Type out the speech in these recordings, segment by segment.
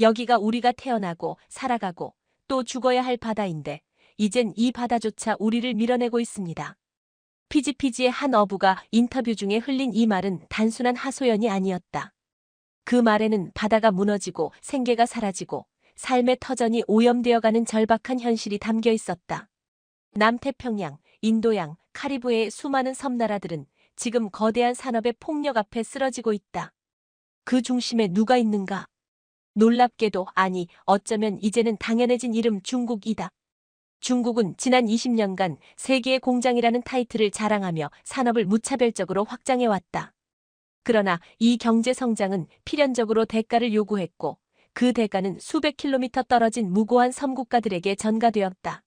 여기가 우리가 태어나고 살아가고 또 죽어야 할 바다인데 이젠 이 바다조차 우리를 밀어내고 있습니다. 피지피지의 한 어부가 인터뷰 중에 흘린 이 말은 단순한 하소연이 아니었다. 그 말에는 바다가 무너지고 생계가 사라지고 삶의 터전이 오염되어가는 절박한 현실이 담겨 있었다. 남태평양, 인도양, 카리브해의 수많은 섬나라들은 지금 거대한 산업의 폭력 앞에 쓰러지고 있다. 그 중심에 누가 있는가? 놀랍게도 아니 어쩌면 이제는 당연해진 이름 중국이다. 중국은 지난 20년간 세계의 공장이라는 타이틀을 자랑하며 산업을 무차별적으로 확장해왔다. 그러나 이 경제 성장은 필연적으로 대가를 요구했고 그 대가는 수백 킬로미터 떨어진 무고한 섬국가들에게 전가되었다.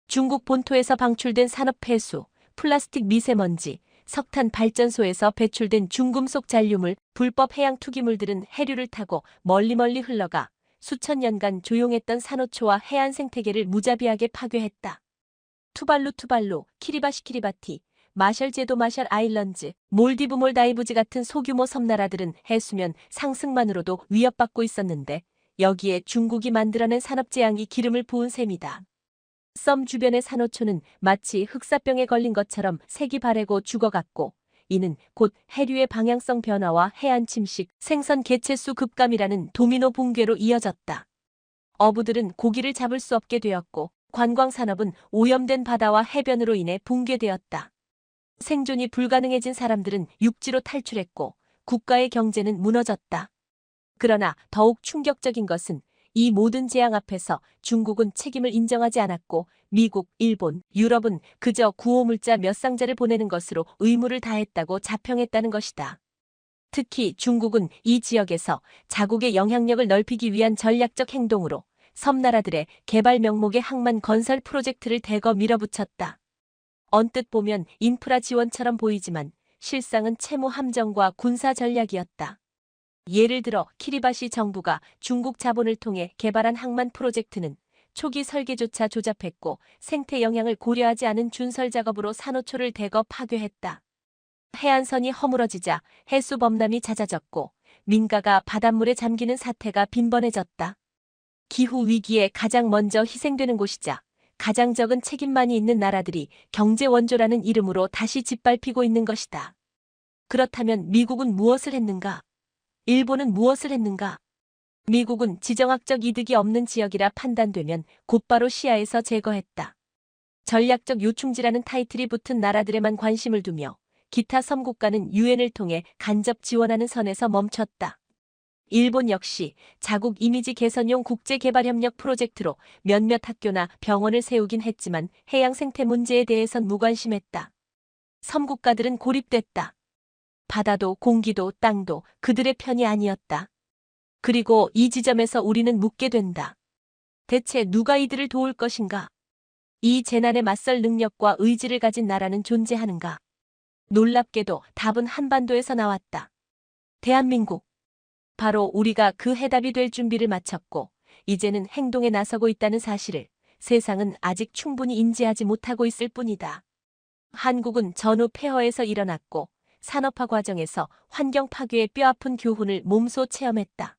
중국 본토에서 방출된 산업 폐수, 플라스틱 미세먼지, 석탄 발전소에서 배출된 중금속 잔류물, 불법 해양 투기물들은 해류를 타고 멀리 흘러가 수천 년간 조용했던 산호초와 해안 생태계를 무자비하게 파괴했다. 투발루, 키리바시, 마셜 제도 마셜 아일런즈, 몰디브 몰다이브즈 같은 소규모 섬나라들은 해수면 상승만으로도 위협받고 있었는데 여기에 중국이 만들어낸 산업재앙이 기름을 부은 셈이다. 섬 주변의 산호초는 마치 흑사병에 걸린 것처럼 색이 바래고 죽어갔고 이는 곧 해류의 방향성 변화와 해안 침식, 생선 개체수 급감이라는 도미노 붕괴로 이어졌다. 어부들은 고기를 잡을 수 없게 되었고 관광산업은 오염된 바다와 해변으로 인해 붕괴되었다. 생존이 불가능해진 사람들은 육지로 탈출했고 국가의 경제는 무너졌다. 그러나 더욱 충격적인 것은 이 모든 재앙 앞에서 중국은 책임을 인정하지 않았고 미국, 일본, 유럽은 그저 구호물자 몇 상자를 보내는 것으로 의무를 다했다고 자평했다는 것이다. 특히 중국은 이 지역에서 자국의 영향력을 넓히기 위한 전략적 행동으로 섬나라들의 개발 명목의 항만 건설 프로젝트를 대거 밀어붙였다. 언뜻 보면 인프라 지원처럼 보이지만 실상은 채무 함정과 군사 전략이었다. 예를 들어 키리바시 정부가 중국 자본을 통해 개발한 항만 프로젝트는 초기 설계조차 조잡했고 생태 영향을 고려하지 않은 준설 작업으로 산호초를 대거 파괴했다. 해안선이 허물어지자 해수 범람이 잦아졌고 민가가 바닷물에 잠기는 사태가 빈번해졌다. 기후 위기에 가장 먼저 희생되는 곳이자 가장 적은 책임만이 있는 나라들이 경제 원조라는 이름으로 다시 짓밟히고 있는 것이다. 그렇다면 미국은 무엇을 했는가? 일본은 무엇을 했는가? 미국은 지정학적 이득이 없는 지역이라 판단되면 곧바로 시야에서 제거했다. 전략적 요충지라는 타이틀이 붙은 나라들에만 관심을 두며 기타 섬국가는 유엔을 통해 간접 지원하는 선에서 멈췄다. 일본 역시 자국 이미지 개선용 국제개발협력 프로젝트로 몇몇 학교나 병원을 세우긴 했지만 해양 생태 문제에 대해선 무관심했다. 섬국가들은 고립됐다. 바다도 공기도 땅도 그들의 편이 아니었다. 그리고 이 지점에서 우리는 묻게 된다. 대체 누가 이들을 도울 것인가? 이 재난에 맞설 능력과 의지를 가진 나라는 존재하는가? 놀랍게도 답은 한반도에서 나왔다. 대한민국. 바로 우리가 그 해답이 될 준비를 마쳤고 이제는 행동에 나서고 있다는 사실을 세상은 아직 충분히 인지하지 못하고 있을 뿐이다. 한국은 전후 폐허에서 일어났고 산업화 과정에서 환경 파괴의 뼈아픈 교훈을 몸소 체험했다.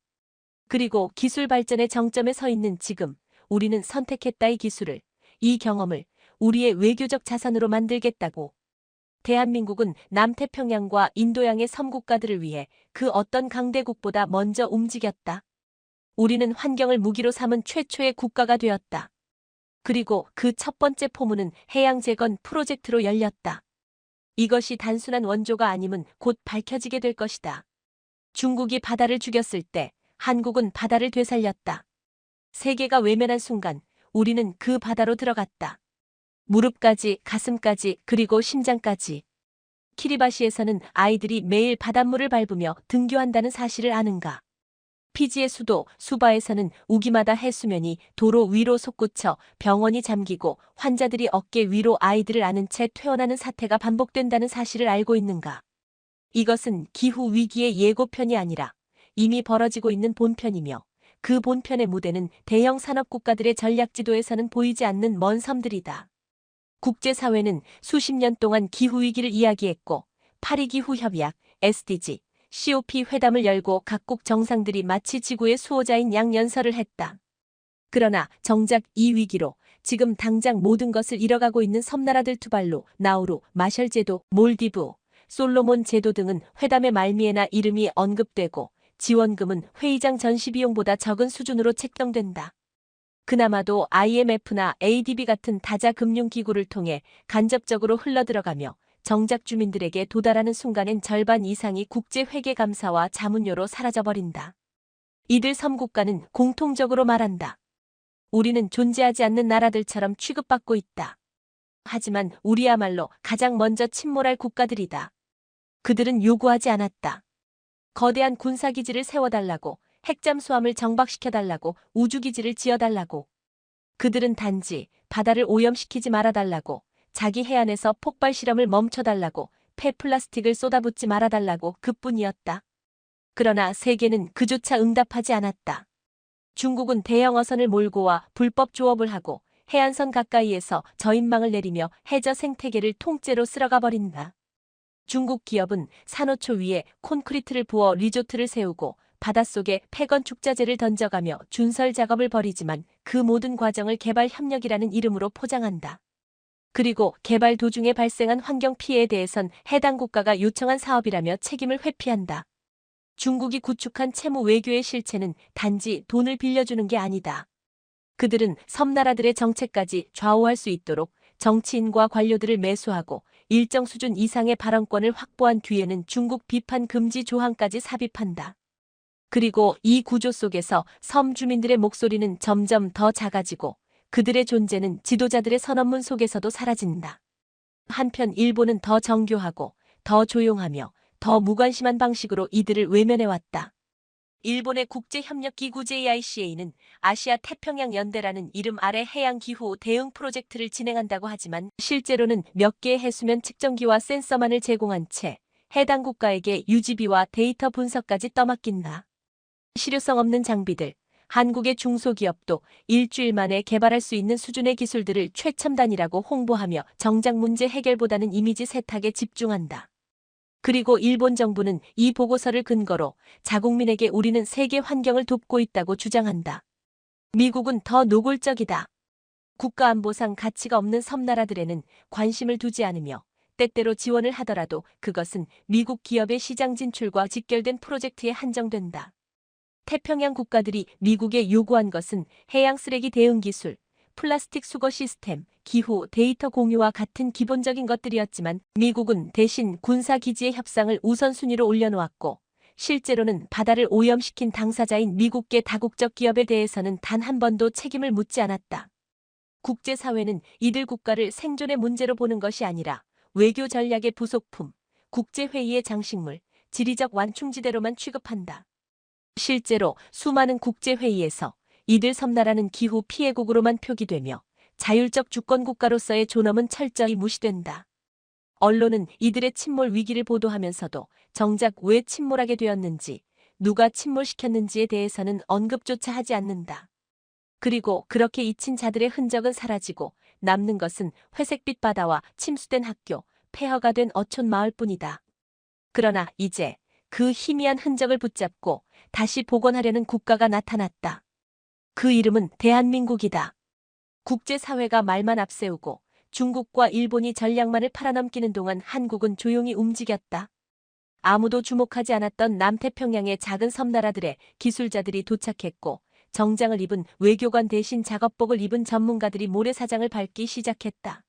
그리고 기술 발전의 정점에 서 있는 지금 우리는 선택했다. 이 기술을, 이 경험을 우리의 외교적 자산으로 만들겠다고. 대한민국은 남태평양과 인도양의 섬국가들을 위해 그 어떤 강대국보다 먼저 움직였다. 우리는 환경을 무기로 삼은 최초의 국가가 되었다. 그리고 그 첫 번째 포문은 해양재건 프로젝트로 열렸다. 이것이 단순한 원조가 아님은 곧 밝혀지게 될 것이다. 중국이 바다를 죽였을 때 한국은 바다를 되살렸다. 세계가 외면한 순간 우리는 그 바다로 들어갔다. 무릎까지, 가슴까지, 그리고 심장까지. 키리바시에서는 아이들이 매일 바닷물을 밟으며 등교한다는 사실을 아는가? 피지의 수도 수바에서는 우기마다 해수면이 도로 위로 솟구쳐 병원이 잠기고 환자들이 어깨 위로 아이들을 안은 채 퇴원하는 사태가 반복된다는 사실을 알고 있는가? 이것은 기후 위기의 예고편이 아니라 이미 벌어지고 있는 본편이며 그 본편의 무대는 대형 산업국가들의 전략지도에서는 보이지 않는 먼 섬들이다. 국제사회는 수십 년 동안 기후위기를 이야기했고 파리기후협약, SDG, COP 회담을 열고 각국 정상들이 마치 지구의 수호자인 양 연설을 했다. 그러나 정작 이 위기로 지금 당장 모든 것을 잃어가고 있는 섬나라들 투발루, 나우루, 마셜 제도, 몰디브, 솔로몬 제도 등은 회담의 말미에나 이름이 언급되고 지원금은 회의장 전시 비용보다 적은 수준으로 책정된다. 그나마도 IMF나 ADB 같은 다자 금융기구를 통해 간접적으로 흘러들어가며 정작 주민들에게 도달하는 순간엔 절반 이상이 국제회계감사와 자문료로 사라져버린다. 이들 섬국가는 공통적으로 말한다. 우리는 존재하지 않는 나라들처럼 취급받고 있다. 하지만 우리야말로 가장 먼저 침몰할 국가들이다. 그들은 요구하지 않았다. 거대한 군사기지를 세워달라고, 핵잠수함을 정박시켜달라고, 우주기지를 지어달라고. 그들은 단지 바다를 오염시키지 말아달라고, 자기 해안에서 폭발 실험을 멈춰달라고, 폐플라스틱을 쏟아붓지 말아달라고 그뿐이었다. 그러나 세계는 그조차 응답하지 않았다. 중국은 대형 어선을 몰고 와 불법 조업을 하고 해안선 가까이에서 저인망을 내리며 해저 생태계를 통째로 쓸어가 버린다. 중국 기업은 산호초 위에 콘크리트를 부어 리조트를 세우고 바닷속에 폐건 축자재를 던져가며 준설 작업을 벌이지만 그 모든 과정을 개발 협력이라는 이름으로 포장한다. 그리고 개발 도중에 발생한 환경 피해에 대해선 해당 국가가 요청한 사업이라며 책임을 회피한다. 중국이 구축한 채무 외교의 실체는 단지 돈을 빌려주는 게 아니다. 그들은 섬나라들의 정책까지 좌우할 수 있도록 정치인과 관료들을 매수하고 일정 수준 이상의 발언권을 확보한 뒤에는 중국 비판 금지 조항까지 삽입한다. 그리고 이 구조 속에서 섬 주민들의 목소리는 점점 더 작아지고 그들의 존재는 지도자들의 선언문 속에서도 사라진다. 한편 일본은 더 정교하고 더 조용하며 더 무관심한 방식으로 이들을 외면해왔다. 일본의 국제협력기구 JICA는 아시아 태평양 연대라는 이름 아래 해양기후 대응 프로젝트를 진행한다고 하지만 실제로는 몇 개의 해수면 측정기와 센서만을 제공한 채 해당 국가에게 유지비와 데이터 분석까지 떠맡긴다. 실효성 없는 장비들, 한국의 중소기업도 일주일 만에 개발할 수 있는 수준의 기술들을 최첨단이라고 홍보하며 정작 문제 해결보다는 이미지 세탁에 집중한다. 그리고 일본 정부는 이 보고서를 근거로 자국민에게 우리는 세계 환경을 돕고 있다고 주장한다. 미국은 더 노골적이다. 국가안보상 가치가 없는 섬나라들에는 관심을 두지 않으며 때때로 지원을 하더라도 그것은 미국 기업의 시장 진출과 직결된 프로젝트에 한정된다. 태평양 국가들이 미국에 요구한 것은 해양 쓰레기 대응 기술, 플라스틱 수거 시스템, 기후, 데이터 공유와 같은 기본적인 것들이었지만 미국은 대신 군사기지의 협상을 우선순위로 올려놓았고 실제로는 바다를 오염시킨 당사자인 미국계 다국적 기업에 대해서는 단 한 번도 책임을 묻지 않았다. 국제사회는 이들 국가를 생존의 문제로 보는 것이 아니라 외교 전략의 부속품, 국제회의의 장식물, 지리적 완충지대로만 취급한다. 실제로 수많은 국제회의에서 이들 섬나라는 기후 피해국으로만 표기되며 자율적 주권국가로서의 존엄은 철저히 무시된다. 언론은 이들의 침몰 위기를 보도하면서도 정작 왜 침몰하게 되었는지, 누가 침몰시켰는지에 대해서는 언급조차 하지 않는다. 그리고 그렇게 잊힌 자들의 흔적은 사라지고 남는 것은 회색빛 바다와 침수된 학교, 폐허가 된 어촌 마을뿐이다. 그러나 이제 그 희미한 흔적을 붙잡고 다시 복원하려는 국가가 나타났다. 그 이름은 대한민국이다. 국제사회가 말만 앞세우고 중국과 일본이 전략만을 팔아넘기는 동안 한국은 조용히 움직였다. 아무도 주목하지 않았던 남태평양의 작은 섬나라들의 기술자들이 도착했고 정장을 입은 외교관 대신 작업복을 입은 전문가들이 모래사장을 밟기 시작했다.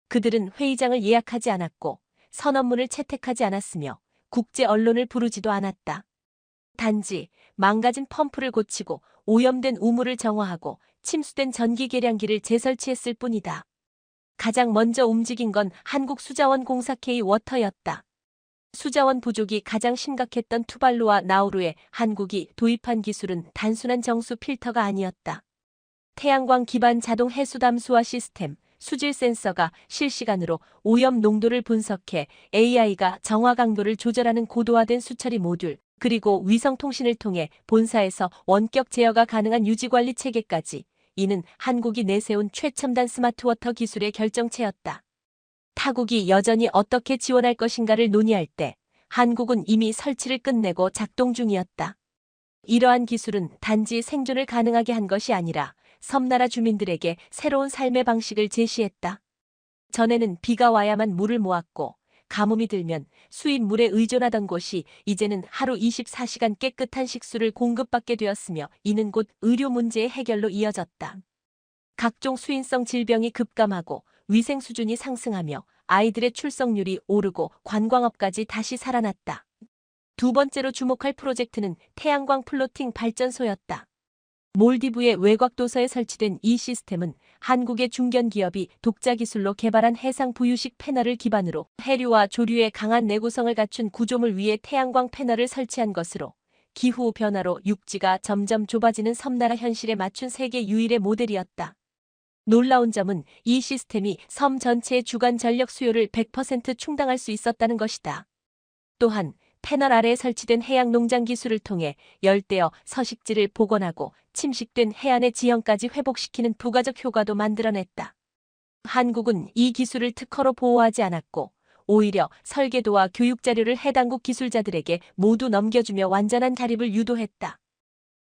그들은 회의장을 예약하지 않았고 선언문을 채택하지 않았으며 국제 언론을 부르지도 않았다. 단지 망가진 펌프를 고치고 오염된 우물을 정화하고 침수된 전기 계량기를 재설치했을 뿐이다. 가장 먼저 움직인 건 한국수자원공사 K-워터였다. 수자원 부족이 가장 심각했던 투발루와 나우루에 한국이 도입한 기술은 단순한 정수 필터가 아니었다. 태양광 기반 자동 해수 담수화 시스템, 수질 센서가 실시간으로 오염 농도를 분석해 AI가 정화 강도를 조절하는 고도화된 수처리 모듈, 그리고 위성통신을 통해 본사에서 원격 제어가 가능한 유지관리 체계까지, 이는 한국이 내세운 최첨단 스마트워터 기술의 결정체였다. 타국이 여전히 어떻게 지원할 것인가를 논의할 때 한국은 이미 설치를 끝내고 작동 중이었다. 이러한 기술은 단지 생존을 가능하게 한 것이 아니라 섬나라 주민들에게 새로운 삶의 방식을 제시했다. 전에는 비가 와야만 물을 모았고 가뭄이 들면 수입물에 의존하던 곳이 이제는 하루 24시간 깨끗한 식수를 공급받게 되었으며 이는 곧 의료 문제의 해결로 이어졌다. 각종 수인성 질병이 급감하고 위생 수준이 상승하며 아이들의 출석률이 오르고 관광업까지 다시 살아났다. 두 번째로 주목할 프로젝트는 태양광 플로팅 발전소였다. 몰디브의 외곽도서에 설치된 이 시스템은 한국의 중견기업이 독자 기술로 개발한 해상 부유식 패널을 기반으로 해류와 조류의 강한 내구성을 갖춘 구조물 위에 태양광 패널을 설치한 것으로 기후 변화로 육지가 점점 좁아지는 섬나라 현실에 맞춘 세계 유일의 모델이었다. 놀라운 점은 이 시스템이 섬 전체의 주간 전력 수요를 100% 충당할 수 있었다는 것이다. 또한 패널 아래에 설치된 해양 농장 기술을 통해 열대어 서식지를 복원하고 침식된 해안의 지형까지 회복시키는 부가적 효과도 만들어냈다. 한국은 이 기술을 특허로 보호하지 않았고 오히려 설계도와 교육 자료를 해당국 기술자들에게 모두 넘겨주며 완전한 자립을 유도했다.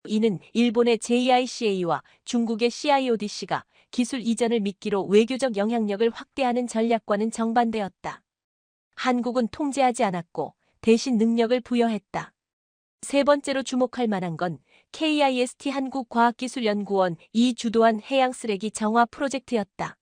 이는 일본의 JICA와 중국의 CIODC가 기술 이전을 미끼로 외교적 영향력을 확대하는 전략과는 정반대였다. 한국은 통제하지 않았고 대신 능력을 부여했다. 세 번째로 주목할 만한 건 KIST 한국과학기술연구원이 주도한 해양 쓰레기 정화 프로젝트였다.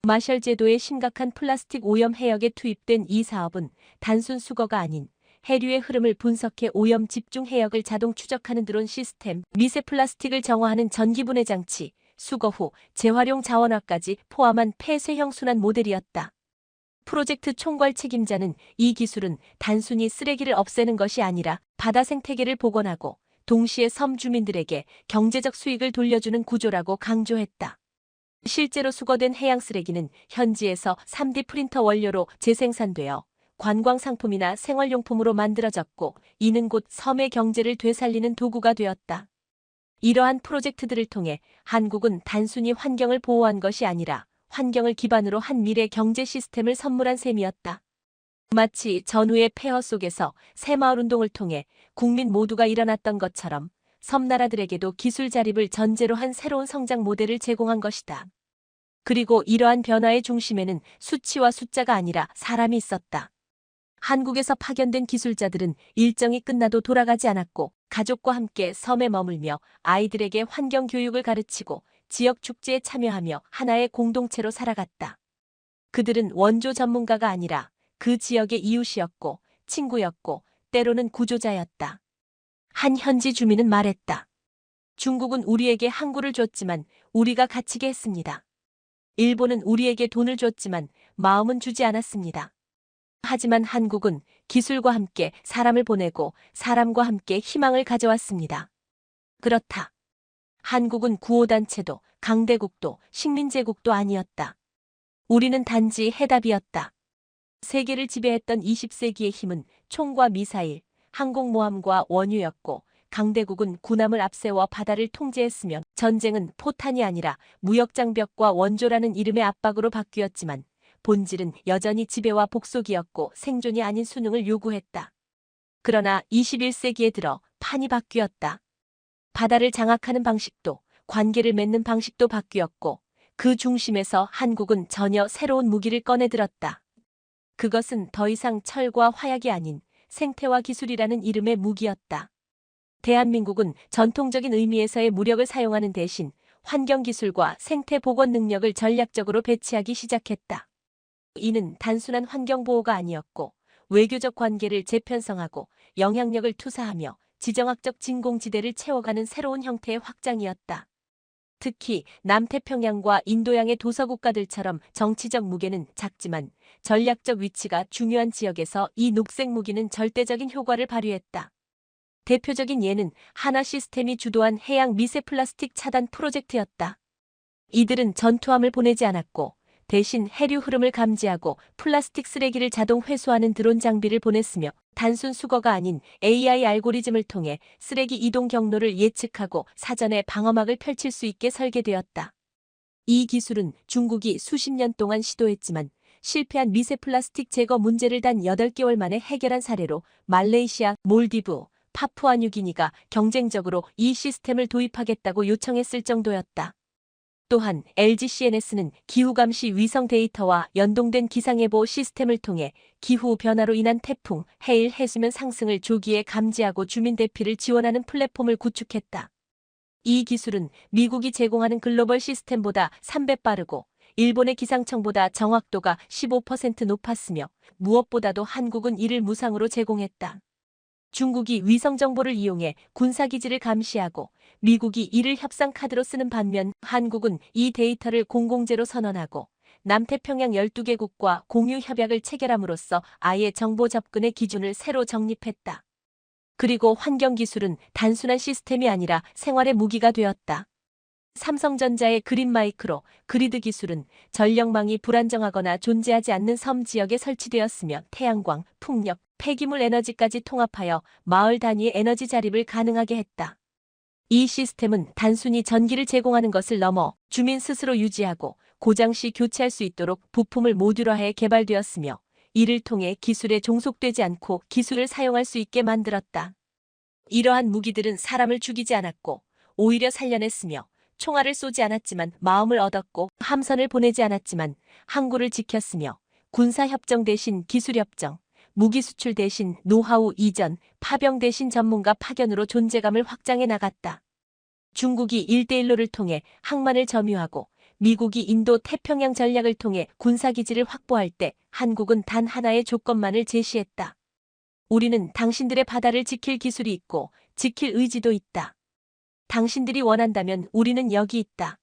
마셜 제도의 심각한 플라스틱 오염 해역에 투입된 이 사업은 단순 수거가 아닌 해류의 흐름을 분석해 오염 집중 해역을 자동 추적하는 드론 시스템, 미세 플라스틱을 정화하는 전기분해 장치, 수거 후 재활용 자원화까지 포함한 폐쇄형 순환 모델이었다. 프로젝트 총괄 책임자는 이 기술은 단순히 쓰레기를 없애는 것이 아니라 바다 생태계를 복원하고 동시에 섬 주민들에게 경제적 수익을 돌려주는 구조라고 강조했다. 실제로 수거된 해양 쓰레기는 현지에서 3D 프린터 원료로 재생산되어 관광 상품이나 생활용품으로 만들어졌고 이는 곧 섬의 경제를 되살리는 도구가 되었다. 이러한 프로젝트들을 통해 한국은 단순히 환경을 보호한 것이 아니라 환경을 기반으로 한 미래 경제 시스템을 선물한 셈이었다. 마치 전후의 폐허 속에서 새마을 운동을 통해 국민 모두가 일어났던 것처럼 섬나라들에게도 기술 자립을 전제로 한 새로운 성장 모델을 제공한 것이다. 그리고 이러한 변화의 중심에는 수치와 숫자가 아니라 사람이 있었다. 한국에서 파견된 기술자들은 일정이 끝나도 돌아가지 않았고 가족과 함께 섬에 머물며 아이들에게 환경 교육을 가르치고 지역 축제에 참여하며 하나의 공동체로 살아갔다. 그들은 원조 전문가가 아니라 그 지역의 이웃이었고 친구였고 때로는 구조자였다. 한 현지 주민은 말했다. 중국은 우리에게 항구를 줬지만 우리가 갇히게 했습니다. 일본은 우리에게 돈을 줬지만 마음은 주지 않았습니다. 하지만 한국은 기술과 함께 사람을 보내고 사람과 함께 희망을 가져왔습니다. 그렇다. 한국은 구호단체도 강대국도 식민제국도 아니었다. 우리는 단지 해답이었다. 세계를 지배했던 20세기의 힘은 총과 미사일, 항공모함과 원유였고 강대국은 군함을 앞세워 바다를 통제했으며 전쟁은 포탄이 아니라 무역장벽과 원조라는 이름의 압박으로 바뀌었지만 본질은 여전히 지배와 복속이었고 생존이 아닌 수능을 요구했다. 그러나 21세기에 들어 판이 바뀌었다. 바다를 장악하는 방식도 관계를 맺는 방식도 바뀌었고 그 중심에서 한국은 전혀 새로운 무기를 꺼내들었다. 그것은 더 이상 철과 화약이 아닌 생태와 기술이라는 이름의 무기였다. 대한민국은 전통적인 의미에서의 무력을 사용하는 대신 환경기술과 생태 복원 능력을 전략적으로 배치하기 시작했다. 이는 단순한 환경보호가 아니었고 외교적 관계를 재편성하고 영향력을 투사하며 지정학적 진공지대를 채워가는 새로운 형태의 확장이었다. 특히 남태평양과 인도양의 도서국가들처럼 정치적 무게는 작지만 전략적 위치가 중요한 지역에서 이 녹색 무기는 절대적인 효과를 발휘했다. 대표적인 예는 하나 시스템이 주도한 해양 미세 플라스틱 차단 프로젝트였다. 이들은 전투함을 보내지 않았고 대신 해류 흐름을 감지하고 플라스틱 쓰레기를 자동 회수하는 드론 장비를 보냈으며 단순 수거가 아닌 AI 알고리즘을 통해 쓰레기 이동 경로를 예측하고 사전에 방어막을 펼칠 수 있게 설계되었다. 이 기술은 중국이 수십 년 동안 시도했지만 실패한 미세 플라스틱 제거 문제를 단 8개월 만에 해결한 사례로 말레이시아, 몰디브, 파푸아뉴기니가 경쟁적으로 이 시스템을 도입하겠다고 요청했을 정도였다. 또한 LG CNS는 기후감시 위성 데이터와 연동된 기상예보 시스템을 통해 기후 변화로 인한 태풍, 해일, 해수면 상승을 조기에 감지하고 주민 대피를 지원하는 플랫폼을 구축했다. 이 기술은 미국이 제공하는 글로벌 시스템보다 3배 빠르고 일본의 기상청보다 정확도가 15% 높았으며 무엇보다도 한국은 이를 무상으로 제공했다. 중국이 위성 정보를 이용해 군사기지를 감시하고 미국이 이를 협상 카드로 쓰는 반면 한국은 이 데이터를 공공재로 선언하고 남태평양 12개국과 공유 협약을 체결함으로써 아예 정보 접근의 기준을 새로 정립했다. 그리고 환경기술은 단순한 시스템이 아니라 생활의 무기가 되었다. 삼성전자의 그린마이크로 그리드 기술은 전력망이 불안정하거나 존재하지 않는 섬 지역에 설치되었으며 태양광, 풍력, 폐기물 에너지까지 통합하여 마을 단위의 에너지 자립을 가능하게 했다. 이 시스템은 단순히 전기를 제공하는 것을 넘어 주민 스스로 유지하고 고장 시 교체할 수 있도록 부품을 모듈화해 개발되었으며 이를 통해 기술에 종속되지 않고 기술을 사용할 수 있게 만들었다. 이러한 무기들은 사람을 죽이지 않았고 오히려 살려냈으며 총알을 쏘지 않았지만 마음을 얻었고 함선을 보내지 않았지만 항구를 지켰으며 군사협정 대신 기술협정, 무기 수출 대신 노하우 이전, 파병 대신 전문가 파견으로 존재감을 확장해 나갔다. 중국이 1대1로를 통해 항만을 점유하고 미국이 인도 태평양 전략을 통해 군사기지를 확보할 때 한국은 단 하나의 조건만을 제시했다. 우리는 당신들의 바다를 지킬 기술이 있고 지킬 의지도 있다. 당신들이 원한다면 우리는 여기 있다.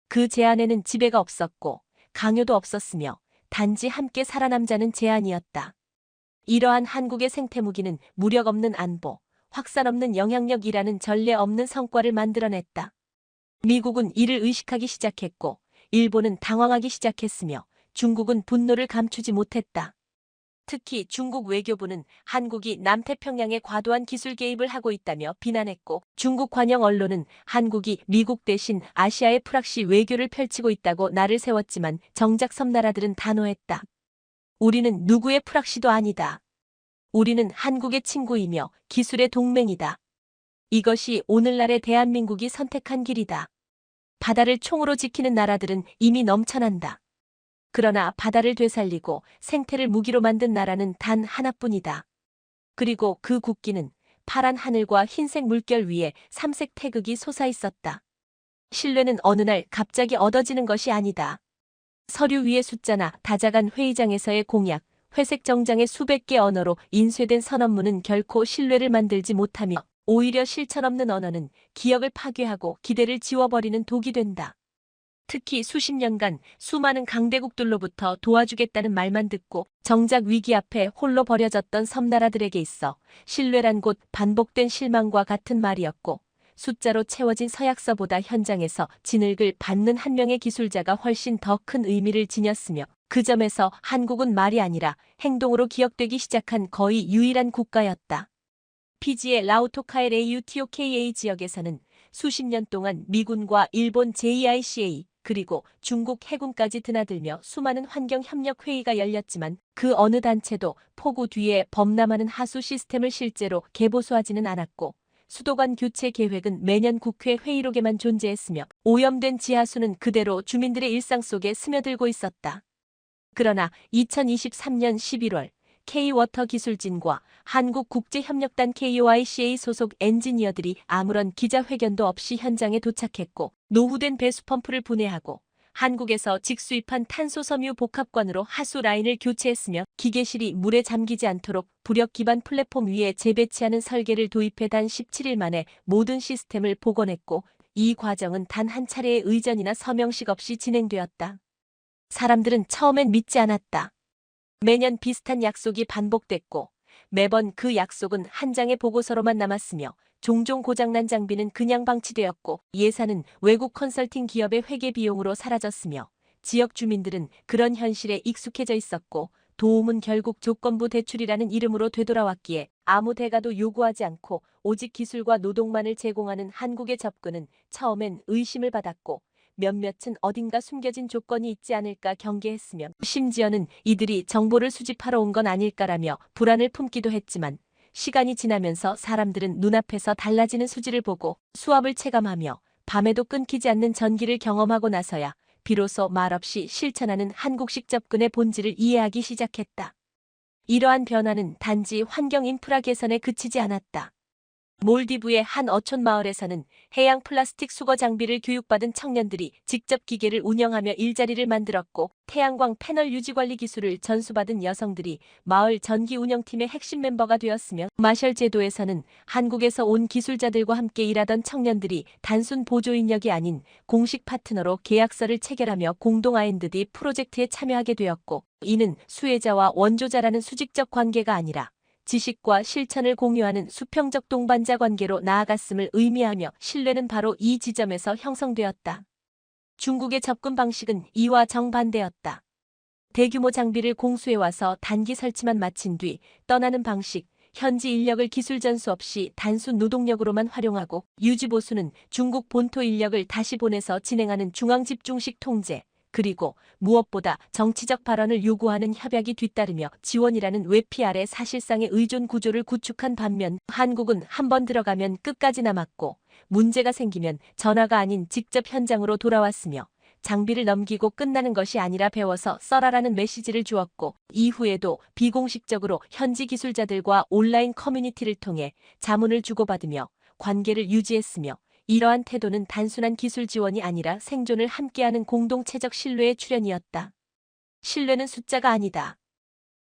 그 제안에는 지배가 없었고 강요도 없었으며 단지 함께 살아남자는 제안이었다. 이러한 한국의 생태무기는 무력 없는 안보, 확산 없는 영향력이라는 전례 없는 성과를 만들어냈다. 미국은 이를 의식하기 시작했고 일본은 당황하기 시작했으며 중국은 분노를 감추지 못했다. 특히 중국 외교부는 한국이 남태평양에 과도한 기술 개입을 하고 있다며 비난했고 중국 관영 언론은 한국이 미국 대신 아시아의 프락시 외교를 펼치고 있다고 날을 세웠지만 정작 섬나라들은 단호했다. 우리는 누구의 프락시도 아니다. 우리는 한국의 친구이며 기술의 동맹이다. 이것이 오늘날의 대한민국이 선택한 길이다. 바다를 총으로 지키는 나라들은 이미 넘쳐난다. 그러나 바다를 되살리고 생태를 무기로 만든 나라는 단 하나뿐이다. 그리고 그 국기는 파란 하늘과 흰색 물결 위에 삼색 태극이 솟아 있었다. 신뢰는 어느 날 갑자기 얻어지는 것이 아니다. 서류 위의 숫자나 다자간 회의장에서의 공약, 회색 정장의 수백 개 언어로 인쇄된 선언문은 결코 신뢰를 만들지 못하며 오히려 실천 없는 언어는 기억을 파괴하고 기대를 지워버리는 독이 된다. 특히 수십 년간 수많은 강대국들로부터 도와주겠다는 말만 듣고 정작 위기 앞에 홀로 버려졌던 섬나라들에게 있어 신뢰란 곧 반복된 실망과 같은 말이었고 숫자로 채워진 서약서보다 현장에서 진흙을 밟는 한 명의 기술자가 훨씬 더 큰 의미를 지녔으며 그 점에서 한국은 말이 아니라 행동으로 기억되기 시작한 거의 유일한 국가였다. 피지의 라오토카의 AUTOKA 지역에서는 수십 년 동안 미군과 일본 JICA 그리고 중국 해군까지 드나들며 수많은 환경협력회의가 열렸지만 그 어느 단체도 폭우 뒤에 범람하는 하수 시스템을 실제로 개보수하지는 않았고 수도관 교체 계획은 매년 국회 회의록에만 존재했으며 오염된 지하수는 그대로 주민들의 일상 속에 스며들고 있었다. 그러나 2023년 11월 K-워터 기술진과 한국국제협력단 KOICA 소속 엔지니어들이 아무런 기자회견도 없이 현장에 도착했고 노후된 배수펌프를 분해하고 한국에서 직수입한 탄소섬유 복합관으로 하수 라인을 교체했으며 기계실이 물에 잠기지 않도록 부력 기반 플랫폼 위에 재배치하는 설계를 도입해 단 17일 만에 모든 시스템을 복원했고 이 과정은 단 한 차례의 의전이나 서명식 없이 진행되었다. 사람들은 처음엔 믿지 않았다. 매년 비슷한 약속이 반복됐고 매번 그 약속은 한 장의 보고서로만 남았으며 종종 고장난 장비는 그냥 방치되었고 예산은 외국 컨설팅 기업의 회계 비용으로 사라졌으며 지역 주민들은 그런 현실에 익숙해져 있었고 도움은 결국 조건부 대출이라는 이름으로 되돌아왔기에 아무 대가도 요구하지 않고 오직 기술과 노동만을 제공하는 한국의 접근은 처음엔 의심을 받았고 몇몇은 어딘가 숨겨진 조건이 있지 않을까 경계했으며 심지어는 이들이 정보를 수집하러 온 건 아닐까라며 불안을 품기도 했지만 시간이 지나면서 사람들은 눈앞에서 달라지는 수지를 보고 수압을 체감하며 밤에도 끊기지 않는 전기를 경험하고 나서야 비로소 말없이 실천하는 한국식 접근의 본질을 이해하기 시작했다. 이러한 변화는 단지 환경 인프라 개선에 그치지 않았다. 몰디브의 한 어촌 마을에서는 해양 플라스틱 수거 장비를 교육받은 청년들이 직접 기계를 운영하며 일자리를 만들었고, 태양광 패널 유지 관리 기술을 전수받은 여성들이 마을 전기 운영팀의 핵심 멤버가 되었으며, 마셜 제도에서는 한국에서 온 기술자들과 함께 일하던 청년들이 단순 보조 인력이 아닌 공식 파트너로 계약서를 체결하며 공동 R&D 프로젝트에 참여하게 되었고, 이는 수혜자와 원조자라는 수직적 관계가 아니라 지식과 실천을 공유하는 수평적 동반자 관계로 나아갔음을 의미하며, 신뢰는 바로 이 지점에서 형성되었다. 중국의 접근 방식은 이와 정반대였다. 대규모 장비를 공수해와서 단기 설치만 마친 뒤 떠나는 방식, 현지 인력을 기술 전수 없이 단순 노동력으로만 활용하고, 유지보수는 중국 본토 인력을 다시 보내서 진행하는 중앙집중식 통제, 그리고 무엇보다 정치적 발언을 요구하는 협약이 뒤따르며 지원이라는 외피 아래 사실상의 의존 구조를 구축한 반면, 한국은 한번 들어가면 끝까지 남았고, 문제가 생기면 전화가 아닌 직접 현장으로 돌아왔으며, 장비를 넘기고 끝나는 것이 아니라 배워서 써라라는 메시지를 주었고, 이후에도 비공식적으로 현지 기술자들과 온라인 커뮤니티를 통해 자문을 주고받으며 관계를 유지했으며, 이러한 태도는 단순한 기술 지원이 아니라 생존을 함께하는 공동체적 신뢰의 출현이었다. 신뢰는 숫자가 아니다.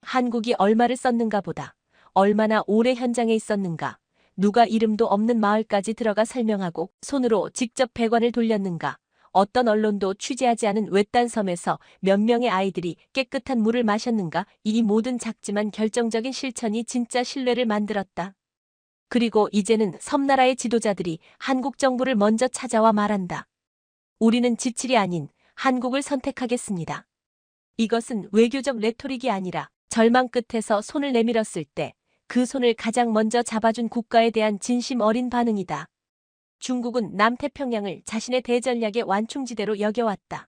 한국이 얼마를 썼는가 보다, 얼마나 오래 현장에 있었는가, 누가 이름도 없는 마을까지 들어가 설명하고 손으로 직접 배관을 돌렸는가, 어떤 언론도 취재하지 않은 외딴 섬에서 몇 명의 아이들이 깨끗한 물을 마셨는가, 이 모든 작지만 결정적인 실천이 진짜 신뢰를 만들었다. 그리고 이제는 섬나라의 지도자들이 한국 정부를 먼저 찾아와 말한다. 우리는 지칠이 아닌 한국을 선택하겠습니다. 이것은 외교적 레토릭이 아니라 절망 끝에서 손을 내밀었을 때 그 손을 가장 먼저 잡아준 국가에 대한 진심 어린 반응이다. 중국은 남태평양을 자신의 대전략의 완충지대로 여겨왔다.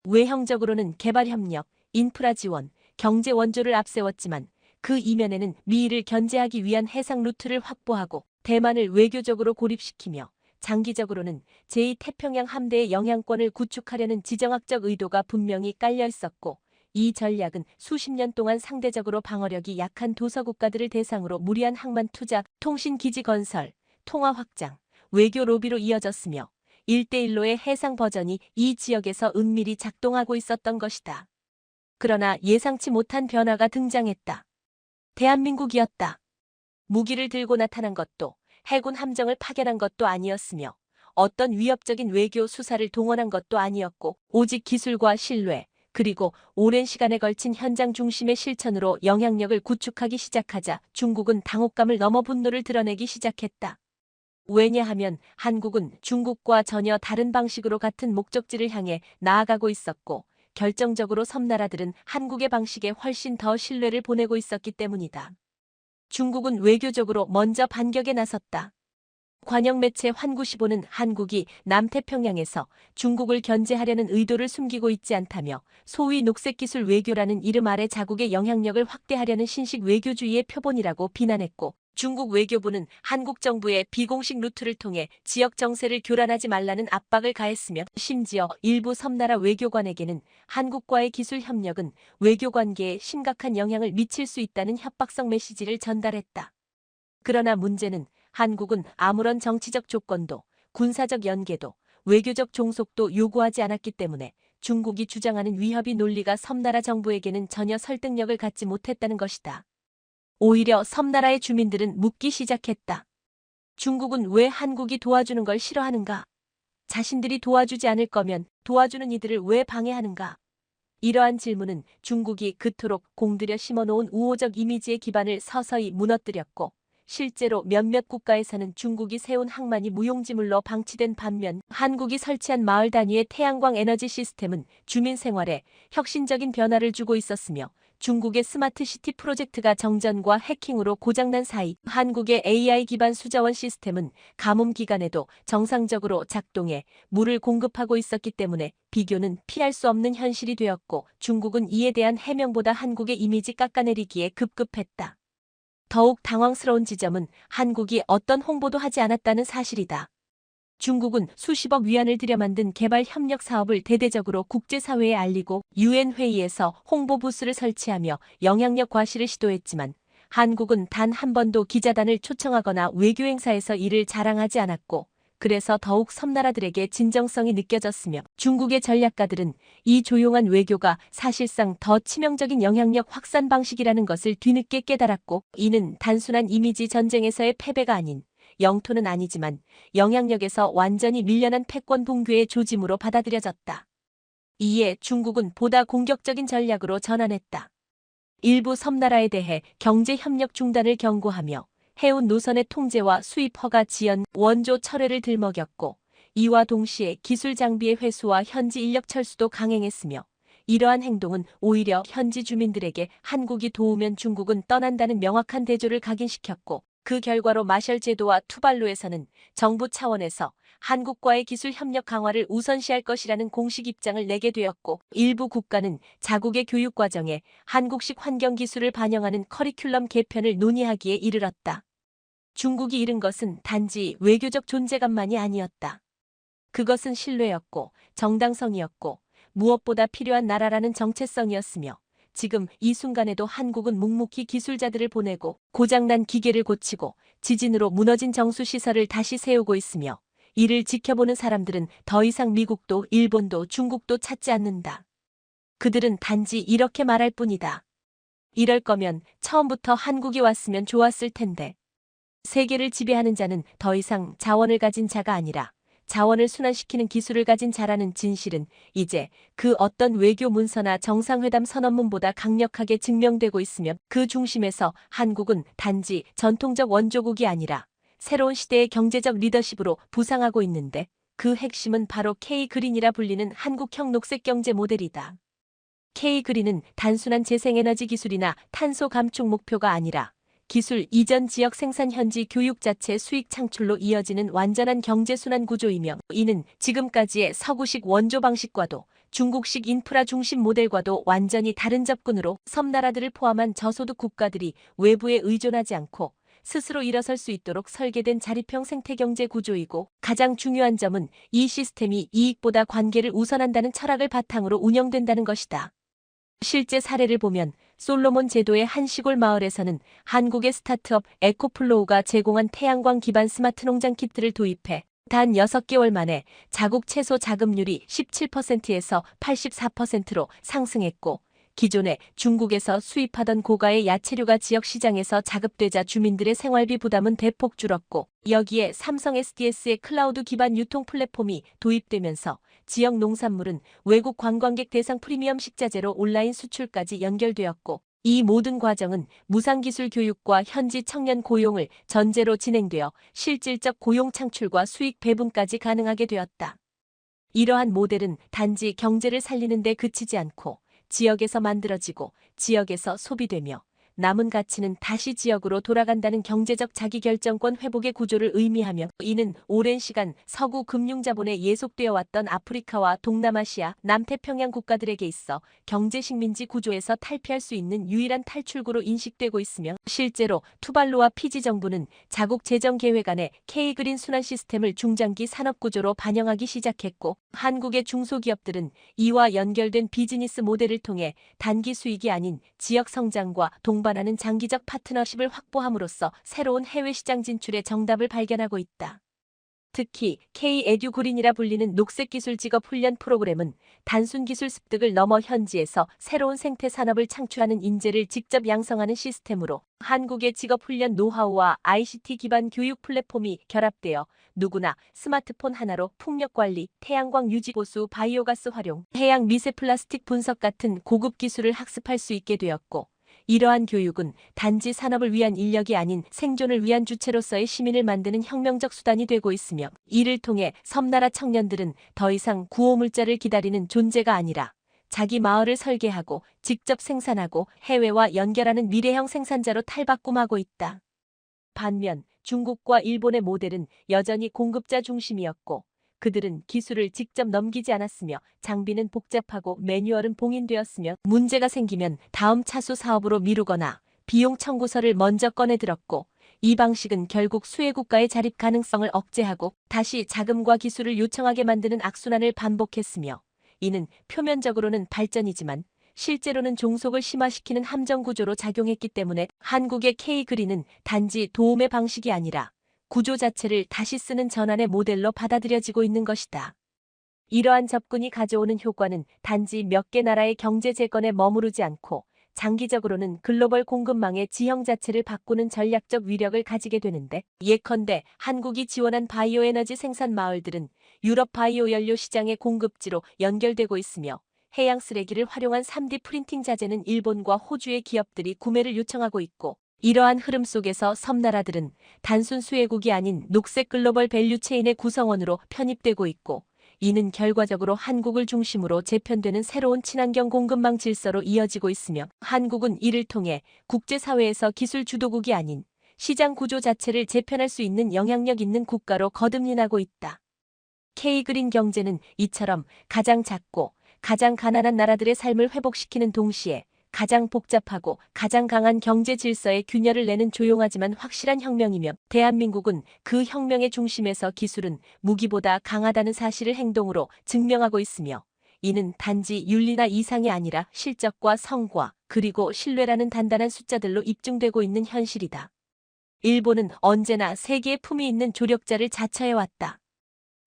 외형적으로는 개발협력, 인프라 지원, 경제 원조를 앞세웠지만 그 이면에는 미일을 견제하기 위한 해상 루트를 확보하고 대만을 외교적으로 고립시키며, 장기적으로는 제2태평양 함대의 영향권을 구축하려는 지정학적 의도가 분명히 깔려 있었고, 이 전략은 수십 년 동안 상대적으로 방어력이 약한 도서국가들을 대상으로 무리한 항만 투자, 통신기지 건설, 통화 확장, 외교 로비로 이어졌으며, 1대1로의 해상 버전이 이 지역에서 은밀히 작동하고 있었던 것이다. 그러나 예상치 못한 변화가 등장했다. 대한민국이었다. 무기를 들고 나타난 것도 해군 함정을 파견한 것도 아니었으며, 어떤 위협적인 외교 수사를 동원한 것도 아니었고, 오직 기술과 신뢰, 그리고 오랜 시간에 걸친 현장 중심의 실천으로 영향력을 구축하기 시작하자 중국은 당혹감을 넘어 분노를 드러내기 시작했다. 왜냐하면 한국은 중국과 전혀 다른 방식으로 같은 목적지를 향해 나아가고 있었고, 결정적으로 섬나라들은 한국의 방식에 훨씬 더 신뢰를 보내고 있었기 때문이다. 중국은 외교적으로 먼저 반격에 나섰다. 관영 매체 환구시보는 한국이 남태평양에서 중국을 견제하려는 의도를 숨기고 있지 않다며, 소위 녹색기술 외교라는 이름 아래 자국의 영향력을 확대하려는 신식 외교주의의 표본이라고 비난했고, 중국 외교부는 한국 정부의 비공식 루트를 통해 지역 정세를 교란하지 말라는 압박을 가했으며, 심지어 일부 섬나라 외교관에게는 한국과의 기술 협력은 외교 관계에 심각한 영향을 미칠 수 있다는 협박성 메시지를 전달했다. 그러나 문제는 한국은 아무런 정치적 조건도, 군사적 연계도, 외교적 종속도 요구하지 않았기 때문에 중국이 주장하는 위협의 논리가 섬나라 정부에게는 전혀 설득력을 갖지 못했다는 것이다. 오히려 섬나라의 주민들은 묻기 시작했다. 중국은 왜 한국이 도와주는 걸 싫어하는가? 자신들이 도와주지 않을 거면 도와주는 이들을 왜 방해하는가? 이러한 질문은 중국이 그토록 공들여 심어놓은 우호적 이미지의 기반을 서서히 무너뜨렸고, 실제로 몇몇 국가에서는 중국이 세운 항만이 무용지물로 방치된 반면, 한국이 설치한 마을 단위의 태양광 에너지 시스템은 주민 생활에 혁신적인 변화를 주고 있었으며, 중국의 스마트시티 프로젝트가 정전과 해킹으로 고장난 사이 한국의 AI 기반 수자원 시스템은 가뭄 기간에도 정상적으로 작동해 물을 공급하고 있었기 때문에 비교는 피할 수 없는 현실이 되었고 중국은 이에 대한 해명보다 한국의 이미지 깎아내리기에 급급했다. 더욱 당황스러운 지점은 한국이 어떤 홍보도 하지 않았다는 사실이다. 중국은 수십억 위안을 들여 만든 개발 협력 사업을 대대적으로 국제사회에 알리고 UN 회의에서 홍보 부스를 설치하며 영향력 과시를 시도했지만 한국은 단 한 번도 기자단을 초청하거나 외교 행사에서 이를 자랑하지 않았고 그래서 더욱 섬나라들에게 진정성이 느껴졌으며 중국의 전략가들은 이 조용한 외교가 사실상 더 치명적인 영향력 확산 방식이라는 것을 뒤늦게 깨달았고 이는 단순한 이미지 전쟁에서의 패배가 아닌 영토는 아니지만 영향력에서 완전히 밀려난 패권 붕괴의 조짐으로 받아들여졌다. 이에 중국은 보다 공격적인 전략으로 전환했다. 일부 섬나라에 대해 경제협력 중단을 경고하며 해운 노선의 통제와 수입 허가 지연, 원조 철회를 들먹였고 이와 동시에 기술 장비의 회수와 현지 인력 철수도 강행했으며 이러한 행동은 오히려 현지 주민들에게 한국이 도우면 중국은 떠난다는 명확한 대조를 각인시켰고 그 결과로 마셜 제도와 투발루에서는 정부 차원에서 한국과의 기술 협력 강화를 우선시할 것이라는 공식 입장을 내게 되었고 일부 국가는 자국의 교육 과정에 한국식 환경 기술을 반영하는 커리큘럼 개편을 논의하기에 이르렀다. 중국이 잃은 것은 단지 외교적 존재감만이 아니었다. 그것은 신뢰였고 정당성이었고 무엇보다 필요한 나라라는 정체성이었으며 지금 이 순간에도 한국은 묵묵히 기술자들을 보내고 고장난 기계를 고치고 지진으로 무너진 정수시설을 다시 세우고 있으며 이를 지켜보는 사람들은 더 이상 미국도 일본도 중국도 찾지 않는다. 그들은 단지 이렇게 말할 뿐이다. 이럴 거면 처음부터 한국이 왔으면 좋았을 텐데. 세계를 지배하는 자는 더 이상 자원을 가진 자가 아니라 자원을 순환시키는 기술을 가진 자라는 진실은 이제 그 어떤 외교 문서나 정상회담 선언문보다 강력하게 증명되고 있으며 그 중심에서 한국은 단지 전통적 원조국이 아니라 새로운 시대의 경제적 리더십으로 부상하고 있는데 그 핵심은 바로 K-그린이라 불리는 한국형 녹색경제 모델이다. K-그린은 단순한 재생에너지 기술이나 탄소 감축 목표가 아니라 기술 이전 지역 생산 현지 교육 자체 수익 창출로 이어지는 완전한 경제순환 구조이며 이는 지금까지의 서구식 원조 방식과도 중국식 인프라 중심 모델과도 완전히 다른 접근으로 섬나라들을 포함한 저소득 국가들이 외부에 의존하지 않고 스스로 일어설 수 있도록 설계된 자립형 생태경제 구조이고 가장 중요한 점은 이 시스템이 이익보다 관계를 우선한다는 철학을 바탕으로 운영된다는 것이다. 실제 사례를 보면 솔로몬 제도의 한 시골 마을에서는 한국의 스타트업 에코플로우가 제공한 태양광 기반 스마트 농장 키트를 도입해 단 6개월 만에 자국 채소 자급률이 17%에서 84%로 상승했고 기존에 중국에서 수입하던 고가의 야채류가 지역 시장에서 자급되자 주민들의 생활비 부담은 대폭 줄었고 여기에 삼성 SDS의 클라우드 기반 유통 플랫폼이 도입되면서 지역 농산물은 외국 관광객 대상 프리미엄 식자재로 온라인 수출까지 연결되었고 이 모든 과정은 무상기술 교육과 현지 청년 고용을 전제로 진행되어 실질적 고용 창출과 수익 배분까지 가능하게 되었다. 이러한 모델은 단지 경제를 살리는 데 그치지 않고 지역에서 만들어지고 지역에서 소비되며 남은 가치는 다시 지역으로 돌아간다는 경제적 자기결정권 회복의 구조를 의미하며 이는 오랜 시간 서구 금융자본에 예속되어 왔던 아프리카와 동남아시아, 남태평양 국가들에게 있어 경제 식민지 구조에서 탈피할 수 있는 유일한 탈출구로 인식되고 있으며 실제로 투발루와 피지 정부는 자국 재정 계획 안에 K-그린 순환 시스템을 중장기 산업 구조로 반영하기 시작했고 한국의 중소기업들은 이와 연결된 비즈니스 모델을 통해 단기 수익이 아닌 지역 성장과 동반하는 장기적 파트너십을 확보함으로써 새로운 해외 시장 진출의 정답을 발견하고 있다. 특히 K-에듀그린이라 불리는 녹색기술 직업 훈련 프로그램은 단순 기술 습득을 넘어 현지에서 새로운 생태 산업을 창출하는 인재를 직접 양성하는 시스템으로 한국의 직업 훈련 노하우와 ICT 기반 교육 플랫폼이 결합되어 누구나 스마트폰 하나로 풍력 관리, 태양광 유지 보수, 바이오가스 활용, 해양 미세 플라스틱 분석 같은 고급 기술을 학습할 수 있게 되었고 이러한 교육은 단지 산업을 위한 인력이 아닌 생존을 위한 주체로서의 시민을 만드는 혁명적 수단이 되고 있으며 이를 통해 섬나라 청년들은 더 이상 구호물자를 기다리는 존재가 아니라 자기 마을을 설계하고 직접 생산하고 해외와 연결하는 미래형 생산자로 탈바꿈하고 있다. 반면 중국과 일본의 모델은 여전히 공급자 중심이었고 그들은 기술을 직접 넘기지 않았으며 장비는 복잡하고 매뉴얼은 봉인되었으며 문제가 생기면 다음 차수 사업으로 미루거나 비용 청구서를 먼저 꺼내들었고 이 방식은 결국 수혜국가의 자립 가능성을 억제하고 다시 자금과 기술을 요청하게 만드는 악순환을 반복했으며 이는 표면적으로는 발전이지만 실제로는 종속을 심화시키는 함정 구조로 작용했기 때문에 한국의 K-그린은 단지 도움의 방식이 아니라 구조 자체를 다시 쓰는 전환의 모델로 받아들여지고 있는 것이다. 이러한 접근이 가져오는 효과는 단지 몇 개 나라의 경제 재건에 머무르지 않고 장기적으로는 글로벌 공급망의 지형 자체를 바꾸는 전략적 위력을 가지게 되는데 예컨대 한국이 지원한 바이오 에너지 생산 마을들은 유럽 바이오 연료 시장의 공급지로 연결되고 있으며 해양 쓰레기를 활용한 3D 프린팅 자재는 일본과 호주의 기업들이 구매를 요청하고 있고 이러한 흐름 속에서 섬나라들은 단순 수혜국이 아닌 녹색 글로벌 밸류체인의 구성원으로 편입되고 있고 이는 결과적으로 한국을 중심으로 재편되는 새로운 친환경 공급망 질서로 이어지고 있으며 한국은 이를 통해 국제사회에서 기술 주도국이 아닌 시장 구조 자체를 재편할 수 있는 영향력 있는 국가로 거듭나고 있다. K-그린 경제는 이처럼 가장 작고 가장 가난한 나라들의 삶을 회복시키는 동시에 가장 복잡하고 가장 강한 경제 질서의 균열을 내는 조용하지만 확실한 혁명이며 대한민국은 그 혁명의 중심에서 기술은 무기보다 강하다는 사실을 행동으로 증명하고 있으며 이는 단지 윤리나 이상이 아니라 실적과 성과 그리고 신뢰라는 단단한 숫자들로 입증되고 있는 현실이다. 일본은 언제나 세계의 품위 있는 조력자를 자처해왔다.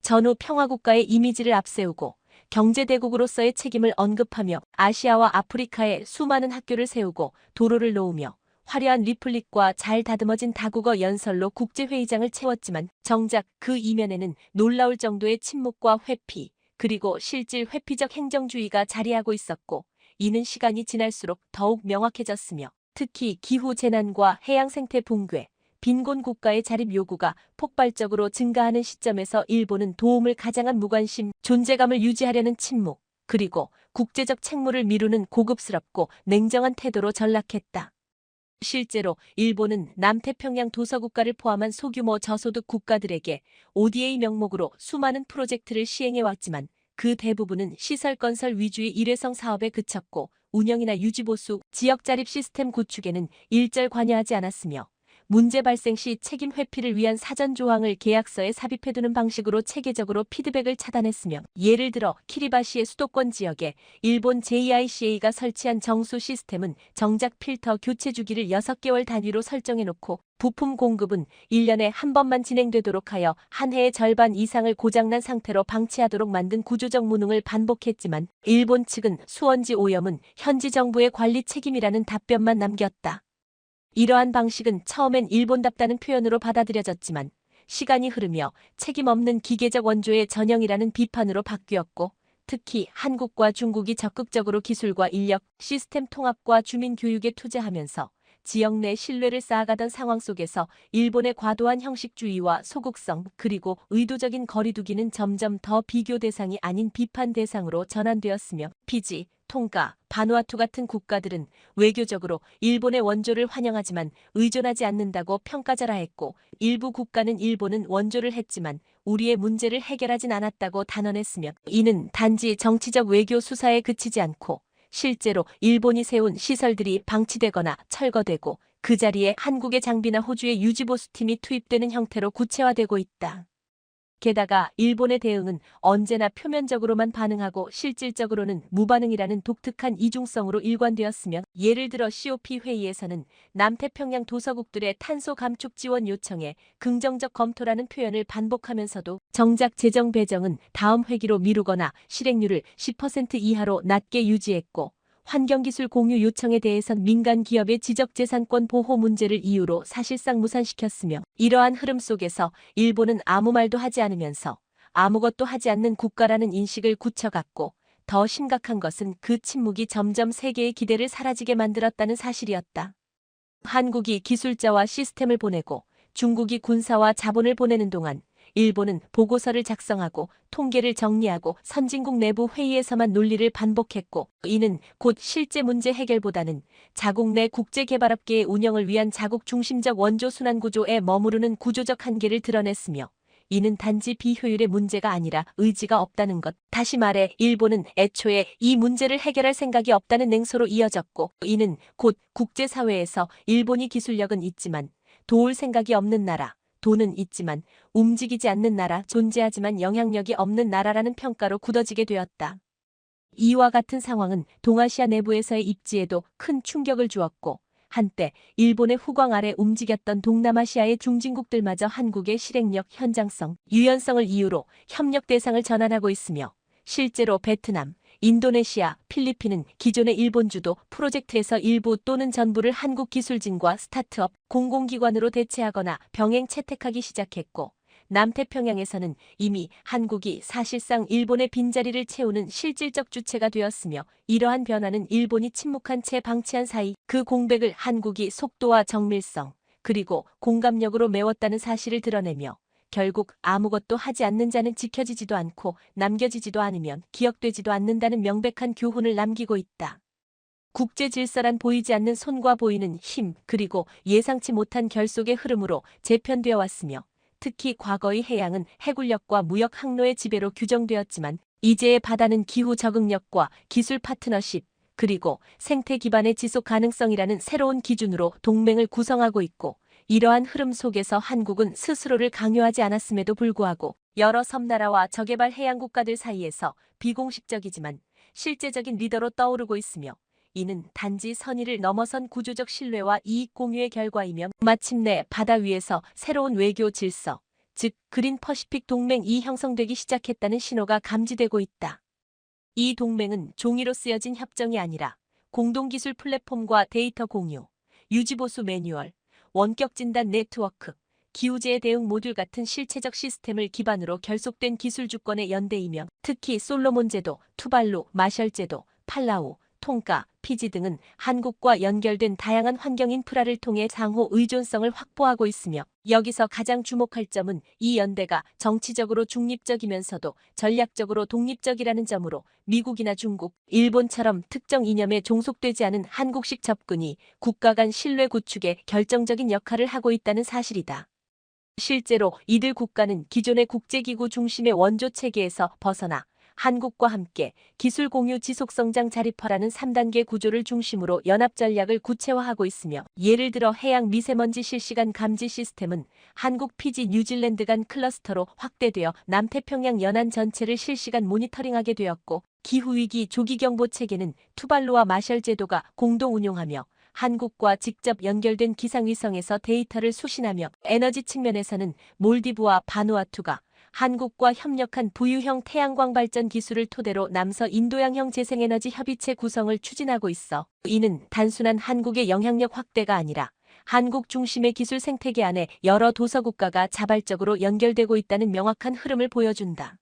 전후 평화국가의 이미지를 앞세우고 경제대국으로서의 책임을 언급하며 아시아와 아프리카에 수많은 학교를 세우고 도로를 놓으며 화려한 리플릿과 잘 다듬어진 다국어 연설로 국제회의장을 채웠지만 정작 그 이면에는 놀라울 정도의 침묵과 회피 그리고 실질 회피적 행정주의가 자리하고 있었고 이는 시간이 지날수록 더욱 명확해졌으며 특히 기후재난과 해양생태 붕괴 빈곤 국가의 자립 요구가 폭발적으로 증가하는 시점에서 일본은 도움을 가장한 무관심, 존재감을 유지하려는 침묵, 그리고 국제적 책무를 미루는 고급스럽고 냉정한 태도로 전락했다. 실제로 일본은 남태평양 도서국가를 포함한 소규모 저소득 국가들에게 ODA 명목으로 수많은 프로젝트를 시행해왔지만 그 대부분은 시설 건설 위주의 일회성 사업에 그쳤고 운영이나 유지보수, 지역 자립 시스템 구축에는 일절 관여하지 않았으며 문제 발생 시 책임 회피를 위한 사전 조항을 계약서에 삽입해두는 방식으로 체계적으로 피드백을 차단했으며 예를 들어 키리바시의 수도권 지역에 일본 JICA가 설치한 정수 시스템은 정작 필터 교체 주기를 6개월 단위로 설정해놓고 부품 공급은 1년에 한 번만 진행되도록 하여 한 해의 절반 이상을 고장난 상태로 방치하도록 만든 구조적 무능을 반복했지만 일본 측은 수원지 오염은 현지 정부의 관리 책임이라는 답변만 남겼다. 이러한 방식은 처음엔 일본답다는 표현으로 받아들여졌지만 시간이 흐르며 책임 없는 기계적 원조의 전형이라는 비판으로 바뀌었고 특히 한국과 중국이 적극적으로 기술과 인력, 시스템 통합과 주민 교육에 투자하면서 지역 내 신뢰를 쌓아가던 상황 속에서 일본의 과도한 형식주의와 소극성 그리고 의도적인 거리두기는 점점 더 비교 대상이 아닌 비판 대상으로 전환되었으며 피지, 통가, 바누아투 같은 국가들은 외교적으로 일본의 원조를 환영하지만 의존하지 않는다고 평가절하했고 일부 국가는 일본은 원조를 했지만 우리의 문제를 해결하진 않았다고 단언했으며 이는 단지 정치적 외교 수사에 그치지 않고 실제로 일본이 세운 시설들이 방치되거나 철거되고 그 자리에 한국의 장비나 호주의 유지보수팀이 투입되는 형태로 구체화되고 있다. 게다가 일본의 대응은 언제나 표면적으로만 반응하고 실질적으로는 무반응이라는 독특한 이중성으로 일관되었으며 예를 들어 COP 회의에서는 남태평양 도서국들의 탄소 감축 지원 요청에 긍정적 검토라는 표현을 반복하면서도 정작 재정 배정은 다음 회기로 미루거나 실행률을 10% 이하로 낮게 유지했고 환경기술 공유 요청에 대해선 민간 기업의 지적재산권 보호 문제를 이유로 사실상 무산시켰으며 이러한 흐름 속에서 일본은 아무 말도 하지 않으면서 아무것도 하지 않는 국가라는 인식을 굳혀갔고 더 심각한 것은 그 침묵이 점점 세계의 기대를 사라지게 만들었다는 사실이었다. 한국이 기술자와 시스템을 보내고 중국이 군사와 자본을 보내는 동안 일본은 보고서를 작성하고 통계를 정리하고 선진국 내부 회의에서만 논리를 반복했고, 이는 곧 실제 문제 해결보다는 자국 내 국제개발업계의 운영을 위한 자국 중심적 원조 순환 구조에 머무르는 구조적 한계를 드러냈으며, 이는 단지 비효율의 문제가 아니라 의지가 없다는 것. 다시 말해 일본은 애초에 이 문제를 해결할 생각이 없다는 냉소로 이어졌고, 이는 곧 국제사회에서 일본이 기술력은 있지만 도울 생각이 없는 나라, 돈은 있지만 움직이지 않는 나라, 존재하지만 영향력이 없는 나라라는 평가로 굳어지게 되었다. 이와 같은 상황은 동아시아 내부에서의 입지에도 큰 충격을 주었고, 한때 일본의 후광 아래 움직였던 동남아시아의 중진국들마저 한국의 실행력, 현장성, 유연성을 이유로 협력 대상을 전환하고 있으며, 실제로 베트남, 인도네시아, 필리핀은 기존의 일본 주도 프로젝트에서 일부 또는 전부를 한국 기술진과 스타트업, 공공기관으로 대체하거나 병행 채택하기 시작했고, 남태평양에서는 이미 한국이 사실상 일본의 빈자리를 채우는 실질적 주체가 되었으며, 이러한 변화는 일본이 침묵한 채 방치한 사이 그 공백을 한국이 속도와 정밀성, 그리고 공감력으로 메웠다는 사실을 드러내며, 결국 아무것도 하지 않는 자는 지켜지지도 않고 남겨지지도 않으면 기억되지도 않는다는 명백한 교훈을 남기고 있다. 국제 질서란 보이지 않는 손과 보이는 힘, 그리고 예상치 못한 결속의 흐름으로 재편되어 왔으며, 특히 과거의 해양은 해군력과 무역 항로의 지배로 규정되었지만, 이제의 바다는 기후 적응력과 기술 파트너십, 그리고 생태 기반의 지속 가능성이라는 새로운 기준으로 동맹을 구성하고 있고, 이러한 흐름 속에서 한국은 스스로를 강요하지 않았음에도 불구하고 여러 섬나라와 저개발 해양 국가들 사이에서 비공식적이지만 실제적인 리더로 떠오르고 있으며, 이는 단지 선의를 넘어선 구조적 신뢰와 이익 공유의 결과이며, 마침내 바다 위에서 새로운 외교 질서, 즉 그린 퍼시픽 동맹이 형성되기 시작했다는 신호가 감지되고 있다. 이 동맹은 종이로 쓰여진 협정이 아니라 공동기술 플랫폼과 데이터 공유, 유지보수 매뉴얼, 원격 진단 네트워크, 기후재해 대응 모듈 같은 실체적 시스템을 기반으로 결속된 기술 주권의 연대이며, 특히 솔로몬 제도, 투발루, 마셜 제도, 팔라우, 통가, 피지 등은 한국과 연결된 다양한 환경 인프라를 통해 상호 의존성을 확보하고 있으며, 여기서 가장 주목할 점은 이 연대가 정치적으로 중립적이면서도 전략적으로 독립적이라는 점으로, 미국이나 중국, 일본처럼 특정 이념에 종속되지 않은 한국식 접근이 국가 간 신뢰 구축에 결정적인 역할을 하고 있다는 사실이다. 실제로 이들 국가는 기존의 국제기구 중심의 원조 체계에서 벗어나 한국과 함께 기술 공유 지속성장 자립화라는 3단계 구조를 중심으로 연합 전략을 구체화하고 있으며, 예를 들어 해양 미세먼지 실시간 감지 시스템은 한국, 피지, 뉴질랜드 간 클러스터로 확대되어 남태평양 연안 전체를 실시간 모니터링하게 되었고, 기후위기 조기경보 체계는 투발루와 마셜 제도가 공동 운용하며 한국과 직접 연결된 기상위성에서 데이터를 수신하며, 에너지 측면에서는 몰디브와 바누아투가 한국과 협력한 부유형 태양광 발전 기술을 토대로 남서 인도양형 재생에너지 협의체 구성을 추진하고 있어, 이는 단순한 한국의 영향력 확대가 아니라 한국 중심의 기술 생태계 안에 여러 도서국가가 자발적으로 연결되고 있다는 명확한 흐름을 보여준다.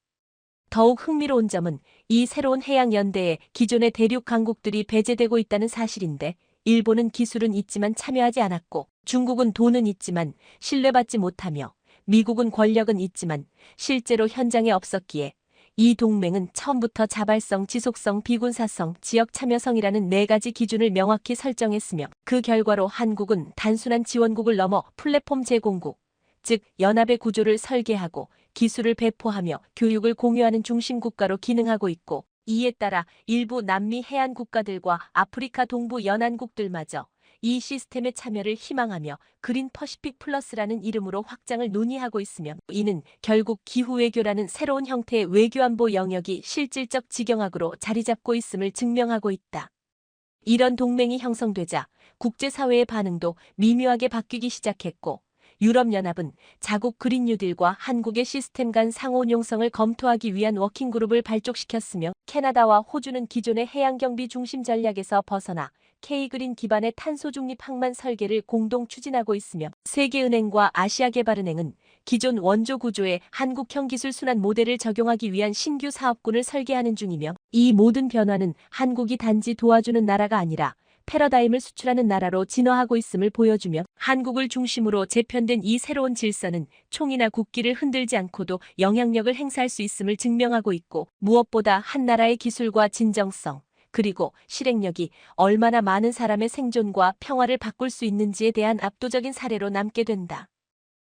더욱 흥미로운 점은 이 새로운 해양 연대에 기존의 대륙 강국들이 배제되고 있다는 사실인데, 일본은 기술은 있지만 참여하지 않았고, 중국은 돈은 있지만 신뢰받지 못하며, 미국은 권력은 있지만 실제로 현장에 없었기에, 이 동맹은 처음부터 자발성, 지속성, 비군사성, 지역 참여성이라는 4가지 기준을 명확히 설정했으며, 그 결과로 한국은 단순한 지원국을 넘어 플랫폼 제공국, 즉 연합의 구조를 설계하고 기술을 배포하며 교육을 공유하는 중심 국가로 기능하고 있고, 이에 따라 일부 남미 해안 국가들과 아프리카 동부 연안국들마저 이 시스템의 참여를 희망하며 그린 퍼시픽 플러스라는 이름으로 확장을 논의하고 있으며, 이는 결국 기후외교라는 새로운 형태의 외교안보 영역이 실질적 지경학으로 자리잡고 있음을 증명하고 있다. 이런 동맹이 형성되자 국제사회의 반응도 미묘하게 바뀌기 시작했고, 유럽연합은 자국 그린 뉴딜과 한국의 시스템 간 상호용성을 검토하기 위한 워킹그룹을 발족시켰으며, 캐나다와 호주는 기존의 해양경비 중심 전략에서 벗어나 K-그린 기반의 탄소 중립 항만 설계를 공동 추진하고 있으며, 세계은행과 아시아개발은행은 기존 원조 구조의 한국형 기술 순환 모델을 적용하기 위한 신규 사업군을 설계하는 중이며, 이 모든 변화는 한국이 단지 도와주는 나라가 아니라 패러다임을 수출하는 나라로 진화하고 있음을 보여주며 한국을 중심으로 재편된 이 새로운 질서는 총이나 국기를 흔들지 않고도 영향력을 행사할 수 있음을 증명하고 있고, 무엇보다 한 나라의 기술과 진정성, 그리고 실행력이 얼마나 많은 사람의 생존과 평화를 바꿀 수 있는지에 대한 압도적인 사례로 남게 된다.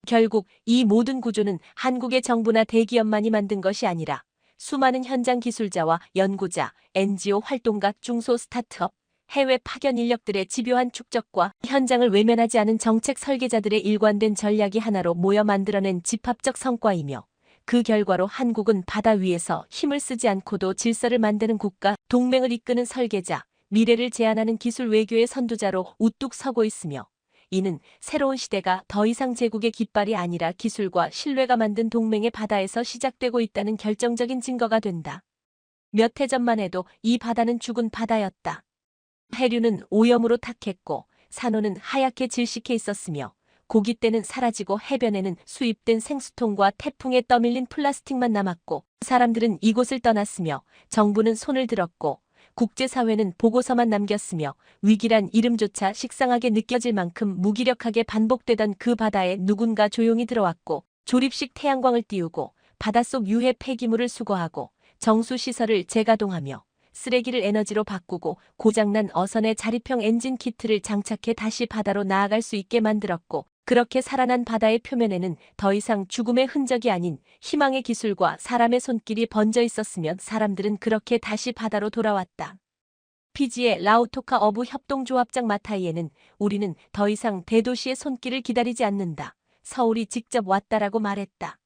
결국 이 모든 구조는 한국의 정부나 대기업만이 만든 것이 아니라 수많은 현장 기술자와 연구자, NGO 활동가, 중소 스타트업, 해외 파견 인력들의 집요한 축적과 현장을 외면하지 않은 정책 설계자들의 일관된 전략이 하나로 모여 만들어낸 집합적 성과이며, 그 결과로 한국은 바다 위에서 힘을 쓰지 않고도 질서를 만드는 국가, 동맹을 이끄는 설계자, 미래를 제안하는 기술 외교의 선두자로 우뚝 서고 있으며, 이는 새로운 시대가 더 이상 제국의 깃발이 아니라 기술과 신뢰가 만든 동맹의 바다에서 시작되고 있다는 결정적인 증거가 된다. 몇 해 전만 해도 이 바다는 죽은 바다였다. 해류는 오염으로 탁했고 산호는 하얗게 질식해 있었으며, 고깃대는 사라지고 해변에는 수입된 생수통과 태풍에 떠밀린 플라스틱만 남았고, 사람들은 이곳을 떠났으며 정부는 손을 들었고 국제사회는 보고서만 남겼으며, 위기란 이름조차 식상하게 느껴질 만큼 무기력하게 반복되던 그 바다에 누군가 조용히 들어왔고, 조립식 태양광을 띄우고 바닷속 유해 폐기물을 수거하고 정수시설을 재가동하며 쓰레기를 에너지로 바꾸고 고장난 어선의 자립형 엔진 키트를 장착해 다시 바다로 나아갈 수 있게 만들었고, 그렇게 살아난 바다의 표면에는 더 이상 죽음의 흔적이 아닌 희망의 기술과 사람의 손길이 번져 있었으면 사람들은 그렇게 다시 바다로 돌아왔다. 피지의 라우토카 어부 협동조합장 마타이에는 우리는 더 이상 대도시의 손길을 기다리지 않는다. 서울이 직접 왔다라고 말했다.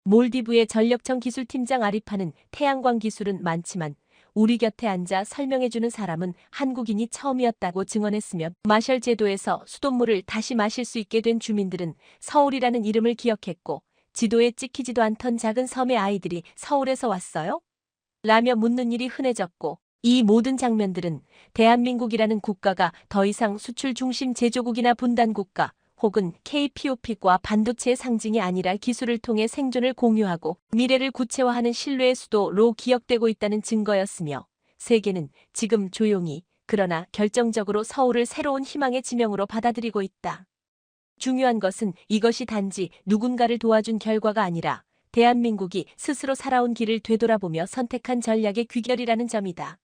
몰디브의 전력청 기술팀장 아리파는 태양광 기술은 많지만 우리 곁에 앉아 설명해주는 사람은 한국인이 처음이었다고 증언했으며, 마셜 제도에서 수돗물을 다시 마실 수 있게 된 주민들은 서울이라는 이름을 기억했고, 지도에 찍히지도 않던 작은 섬의 아이들이 서울에서 왔어요? 라며 묻는 일이 흔해졌고, 이 모든 장면들은 대한민국이라는 국가가 더 이상 수출 중심 제조국이나 분단국가, 혹은 KPOP과 반도체의 상징이 아니라 기술을 통해 생존을 공유하고 미래를 구체화하는 신뢰의 수도로 기억되고 있다는 증거였으며, 세계는 지금 조용히 그러나 결정적으로 서울을 새로운 희망의 지명으로 받아들이고 있다. 중요한 것은 이것이 단지 누군가를 도와준 결과가 아니라 대한민국이 스스로 살아온 길을 되돌아보며 선택한 전략의 귀결이라는 점이다.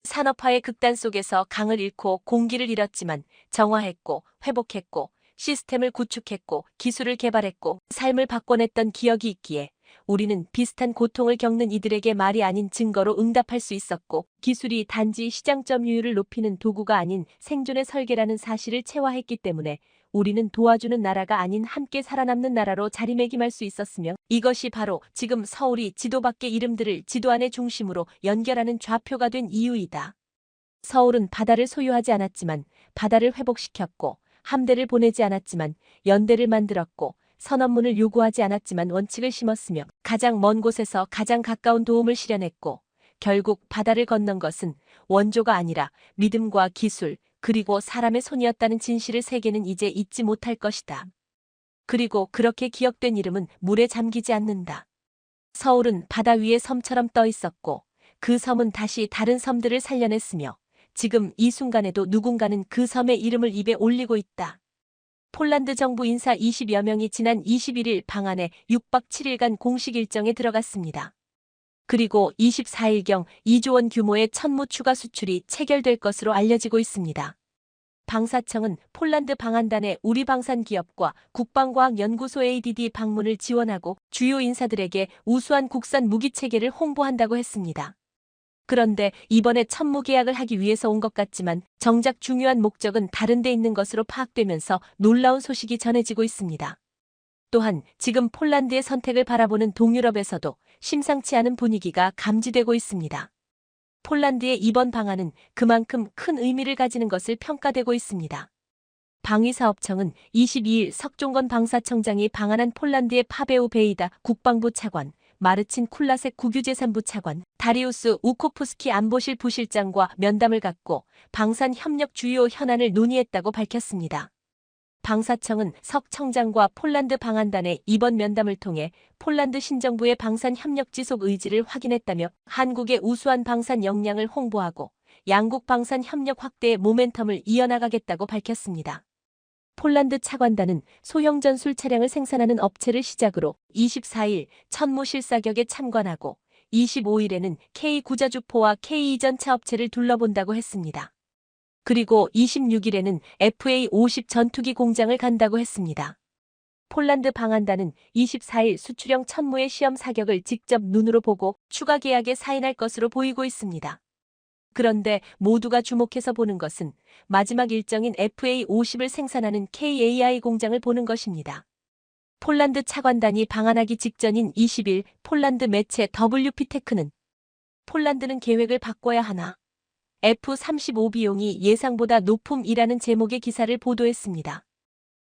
산업화의 극단 속에서 강을 잃고 공기를 잃었지만 정화했고 회복했고 시스템을 구축했고 기술을 개발했고 삶을 바꿔냈던 기억이 있기에 우리는 비슷한 고통을 겪는 이들에게 말이 아닌 증거로 응답할 수 있었고, 기술이 단지 시장 점유율을 높이는 도구가 아닌 생존의 설계라는 사실을 체화했기 때문에 우리는 도와주는 나라가 아닌 함께 살아남는 나라로 자리매김할 수 있었으며, 이것이 바로 지금 서울이 지도 밖의 이름들을 지도 안의 중심으로 연결하는 좌표가 된 이유이다. 서울은 바다를 소유하지 않았지만 바다를 회복시켰고, 함대를 보내지 않았지만 연대를 만들었고, 선언문을 요구하지 않았지만 원칙을 심었으며, 가장 먼 곳에서 가장 가까운 도움을 실현했고, 결국 바다를 건넌 것은 원조가 아니라 믿음과 기술, 그리고 사람의 손이었다는 진실을 세계는 이제 잊지 못할 것이다. 그리고 그렇게 기억된 이름은 물에 잠기지 않는다. 서울은 바다 위에 섬처럼 떠 있었고, 그 섬은 다시 다른 섬들을 살려냈으며, 지금 이 순간에도 누군가는 그 섬의 이름을 입에 올리고 있다. 폴란드 정부 인사 20여 명이 지난 21일 방한에 6박 7일간 공식 일정에 들어갔습니다. 그리고 24일경 2조 원 규모의 천무 추가 수출이 체결될 것으로 알려지고 있습니다. 방사청은 폴란드 방한단의 우리 방산 기업과 국방과학연구소 ADD 방문을 지원하고 주요 인사들에게 우수한 국산 무기 체계를 홍보한다고 했습니다. 그런데 이번에 천무 계약을 하기 위해서 온 것 같지만 정작 중요한 목적은 다른 데 있는 것으로 파악되면서 놀라운 소식이 전해지고 있습니다. 또한 지금 폴란드의 선택을 바라보는 동유럽에서도 심상치 않은 분위기가 감지되고 있습니다. 폴란드의 이번 방안은 그만큼 큰 의미를 가지는 것을 평가되고 있습니다. 방위사업청은 22일 석종건 방사청장이 방한한 폴란드의 파베우 베이다 국방부 차관, 마르친 쿨라색 국유재산부 차관, 다리우스 우코프스키 안보실 부실장과 면담을 갖고 방산 협력 주요 현안을 논의했다고 밝혔습니다. 방사청은 석 청장과 폴란드 방한단의 이번 면담을 통해 폴란드 신정부의 방산 협력 지속 의지를 확인했다며, 한국의 우수한 방산 역량을 홍보하고 양국 방산 협력 확대의 모멘텀을 이어나가겠다고 밝혔습니다. 폴란드 차관단은 소형 전술 차량을 생산하는 업체를 시작으로 24일 천무 실사격에 참관하고 25일에는 K9자주포와 K2전차 업체를 둘러본다고 했습니다. 그리고 26일에는 FA-50 전투기 공장을 간다고 했습니다. 폴란드 방한단은 24일 수출형 천무의 시험 사격을 직접 눈으로 보고 추가 계약에 사인할 것으로 보이고 있습니다. 그런데 모두가 주목해서 보는 것은 마지막 일정인 FA-50을 생산하는 KAI 공장을 보는 것입니다. 폴란드 차관단이 방한하기 직전인 20일 폴란드 매체 WP테크는 폴란드는 계획을 바꿔야 하나? F-35 비용이 예상보다 높음이라는 제목의 기사를 보도했습니다.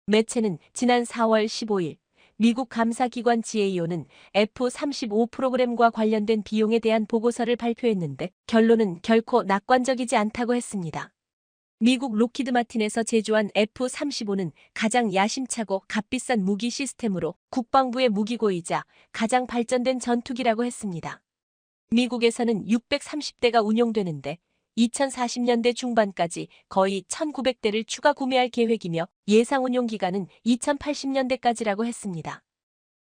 매체는 지난 4월 15일 미국 감사기관 GAO는 F-35 프로그램과 관련된 비용에 대한 보고서를 발표했는데 결론은 결코 낙관적이지 않다고 했습니다. 미국 록히드 마틴에서 제조한 F-35는 가장 야심차고 값비싼 무기 시스템으로 국방부의 무기고이자 가장 발전된 전투기라고 했습니다. 미국에서는 630대가 운용되는데 2040년대 중반까지 거의 1900대를 추가 구매할 계획이며 예상 운용 기간은 2080년대까지라고 했습니다.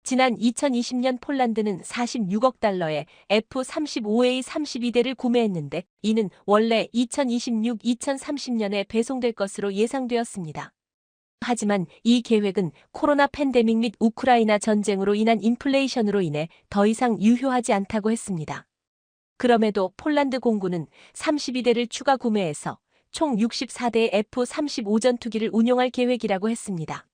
지난 2020년 폴란드는 46억 달러에 F-35A 32대를 구매했는데 이는 원래 2026-2030년에 배송될 것으로 예상되었습니다. 하지만 이 계획은 코로나 팬데믹 및 우크라이나 전쟁으로 인한 인플레이션으로 인해 더 이상 유효하지 않다고 했습니다. 그럼에도 폴란드 공군은 32대를 추가 구매해서 총 64대의 F-35 전투기를 운용할 계획이라고 했습니다.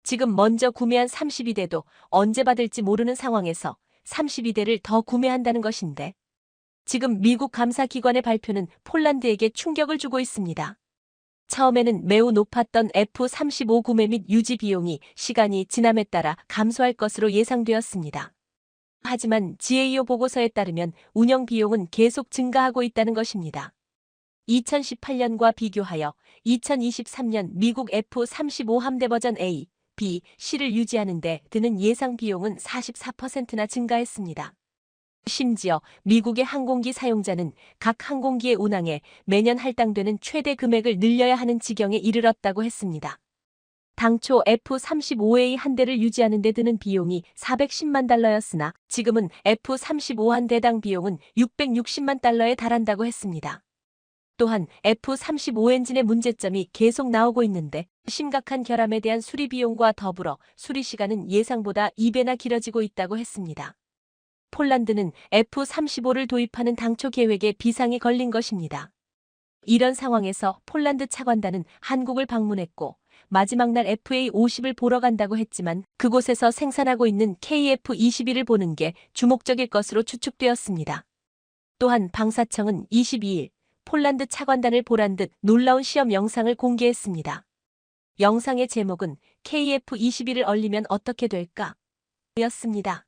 지금 먼저 구매한 32대도 언제 받을지 모르는 상황에서 32대를 더 구매한다는 것인데 지금 미국 감사기관의 발표는 폴란드에게 충격을 주고 있습니다. 처음에는 매우 높았던 F-35 구매 및 유지 비용이 시간이 지남에 따라 감소할 것으로 예상되었습니다. 하지만 GAO 보고서에 따르면 운영 비용은 계속 증가하고 있다는 것입니다. 2018년과 비교하여 2023년 미국 F-35 함대 버전 A, B, C를 유지하는 데 드는 예상 비용은 44%나 증가했습니다. 심지어 미국의 항공기 사용자는 각 항공기의 운항에 매년 할당되는 최대 금액을 늘려야 하는 지경에 이르렀다고 했습니다. 당초 F-35A 한 대를 유지하는 데 드는 비용이 410만 달러였으나 지금은 F-35 한 대당 비용은 660만 달러에 달한다고 했습니다. 또한 F-35 엔진의 문제점이 계속 나오고 있는데 심각한 결함에 대한 수리 비용과 더불어 수리 시간은 예상보다 2배나 길어지고 있다고 했습니다. 폴란드는 F-35를 도입하는 당초 계획에 비상이 걸린 것입니다. 이런 상황에서 폴란드 차관단은 한국을 방문했고 마지막 날 FA-50을 보러 간다고 했지만 그곳에서 생산하고 있는 KF-21을 보는 게 주목적일 것으로 추측되었습니다. 또한 방사청은 22일 폴란드 차관단을 보란 듯 놀라운 시험 영상을 공개했습니다. 영상의 제목은 KF-21을 얼리면 어떻게 될까? 였습니다.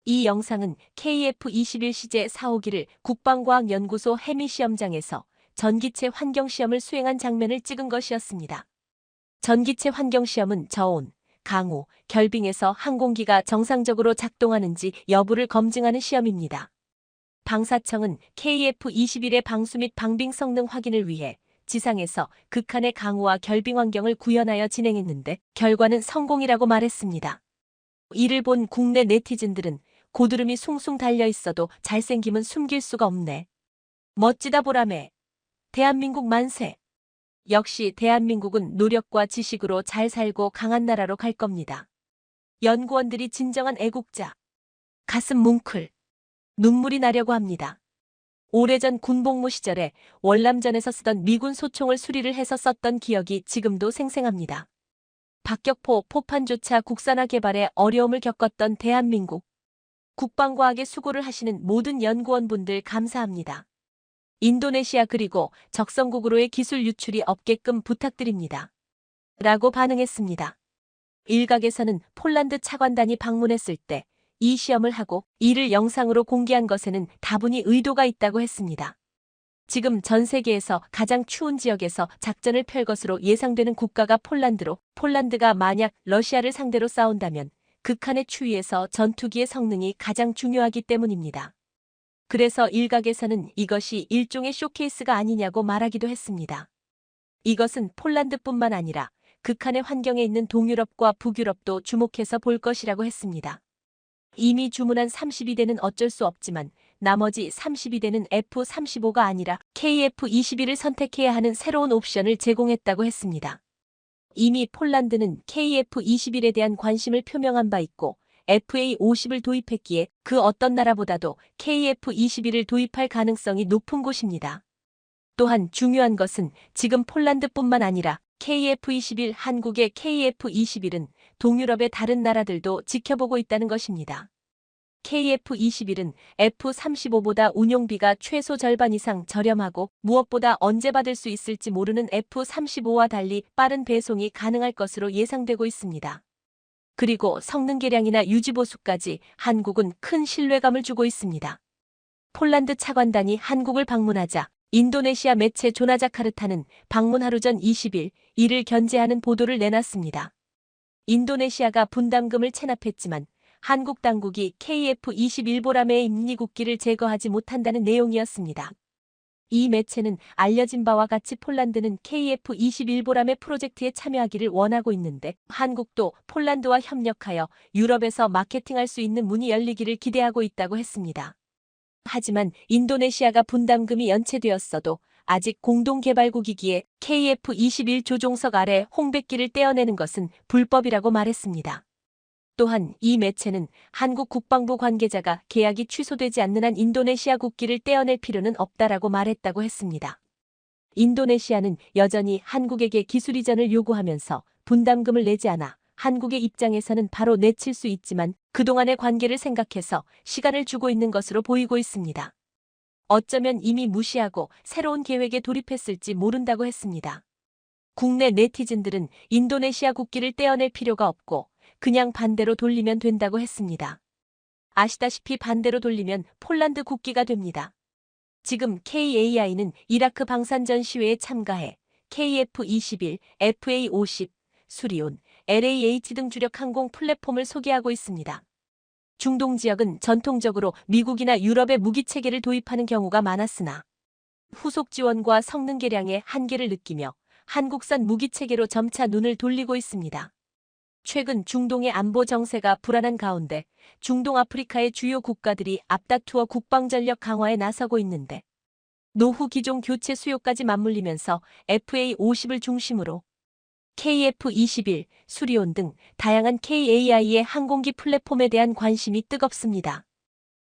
이 영상은 KF-21 시제 4호기를 국방과학연구소 해미 시험장에서 전기체 환경시험을 수행한 장면을 찍은 것이었습니다. 전기체 환경시험은 저온, 강우, 결빙에서 항공기가 정상적으로 작동하는지 여부를 검증하는 시험입니다. 방사청은 KF-21의 방수 및 방빙 성능 확인을 위해 지상에서 극한의 강우와 결빙 환경을 구현하여 진행했는데 결과는 성공이라고 말했습니다. 이를 본 국내 네티즌들은 고드름이 숭숭 달려 있어도 잘생김은 숨길 수가 없네. 멋지다 보라매. 대한민국 만세. 역시 대한민국은 노력과 지식으로 잘 살고 강한 나라로 갈 겁니다. 연구원들이 진정한 애국자. 가슴 뭉클. 눈물이 나려고 합니다. 오래전 군복무 시절에 월남전에서 쓰던 미군 소총을 수리를 해서 썼던 기억이 지금도 생생합니다. 박격포 포판조차 국산화 개발에 어려움을 겪었던 대한민국. 국방과학에 수고를 하시는 모든 연구원분들 감사합니다. 인도네시아 그리고 적성국으로의 기술 유출이 없게끔 부탁드립니다. 라고 반응했습니다. 일각에서는 폴란드 차관단이 방문했을 때 이 시험을 하고 이를 영상으로 공개한 것에는 다분히 의도가 있다고 했습니다. 지금 전 세계에서 가장 추운 지역에서 작전을 펼 것으로 예상되는 국가가 폴란드로 폴란드가 만약 러시아를 상대로 싸운다면 극한의 추위에서 전투기의 성능이 가장 중요하기 때문입니다. 그래서 일각에서는 이것이 일종의 쇼케이스가 아니냐고 말하기도 했습니다. 이것은 폴란드뿐만 아니라 극한의 환경에 있는 동유럽과 북유럽도 주목해서 볼 것이라고 했습니다. 이미 주문한 32대는 어쩔 수 없지만 나머지 32대는 F-35가 아니라 KF-21을 선택해야 하는 새로운 옵션을 제공했다고 했습니다. 이미 폴란드는 KF-21에 대한 관심을 표명한 바 있고 FA-50을 도입했기에 그 어떤 나라보다도 KF-21을 도입할 가능성이 높은 곳입니다. 또한 중요한 것은 지금 폴란드뿐만 아니라 KF-21 한국의 KF-21은 동유럽의 다른 나라들도 지켜보고 있다는 것입니다. KF-21은 F-35보다 운용비가 최소 절반 이상 저렴하고 무엇보다 언제 받을 수 있을지 모르는 F-35와 달리 빠른 배송이 가능할 것으로 예상되고 있습니다. 그리고 성능 개량이나 유지 보수까지 한국은 큰 신뢰감을 주고 있습니다. 폴란드 차관단이 한국을 방문하자 인도네시아 매체 조나자카르타는 방문 하루 전 20일 이를 견제하는 보도를 내놨습니다. 인도네시아가 분담금을 체납했지만 한국 당국이 KF-21보람의 임리국기를 제거하지 못한다는 내용이었습니다. 이 매체는 알려진 바와 같이 폴란드는 KF-21보람의 프로젝트에 참여하기를 원하고 있는데 한국도 폴란드와 협력하여 유럽에서 마케팅할 수 있는 문이 열리기를 기대하고 있다고 했습니다. 하지만 인도네시아가 분담금이 연체되었어도 아직 공동개발국이기에 KF-21 조종석 아래 홍백기를 떼어내는 것은 불법이라고 말했습니다. 또한 이 매체는 한국 국방부 관계자가 계약이 취소되지 않는 한 인도네시아 국기를 떼어낼 필요는 없다라고 말했다고 했습니다. 인도네시아는 여전히 한국에게 기술 이전을 요구하면서 분담금을 내지 않아 한국의 입장에서는 바로 내칠 수 있지만 그동안의 관계를 생각해서 시간을 주고 있는 것으로 보이고 있습니다. 어쩌면 이미 무시하고 새로운 계획에 돌입했을지 모른다고 했습니다. 국내 네티즌들은 인도네시아 국기를 떼어낼 필요가 없고 그냥 반대로 돌리면 된다고 했습니다. 아시다시피 반대로 돌리면 폴란드 국기가 됩니다. 지금 KAI는 이라크 방산전 시위에 참가해 KF-21, FA-50, 수리온, LAH 등 주력 항공 플랫폼을 소개하고 있습니다. 중동 지역은 전통적으로 미국이나 유럽의 무기체계를 도입하는 경우가 많았으나 후속 지원과 성능 개량의 한계를 느끼며 한국산 무기체계로 점차 눈을 돌리고 있습니다. 최근 중동의 안보 정세가 불안한 가운데 중동 아프리카의 주요 국가들이 앞다투어 국방전력 강화에 나서고 있는데 노후 기종 교체 수요까지 맞물리면서 FA-50을 중심으로 KF-21, 수리온 등 다양한 KAI의 항공기 플랫폼에 대한 관심이 뜨겁습니다.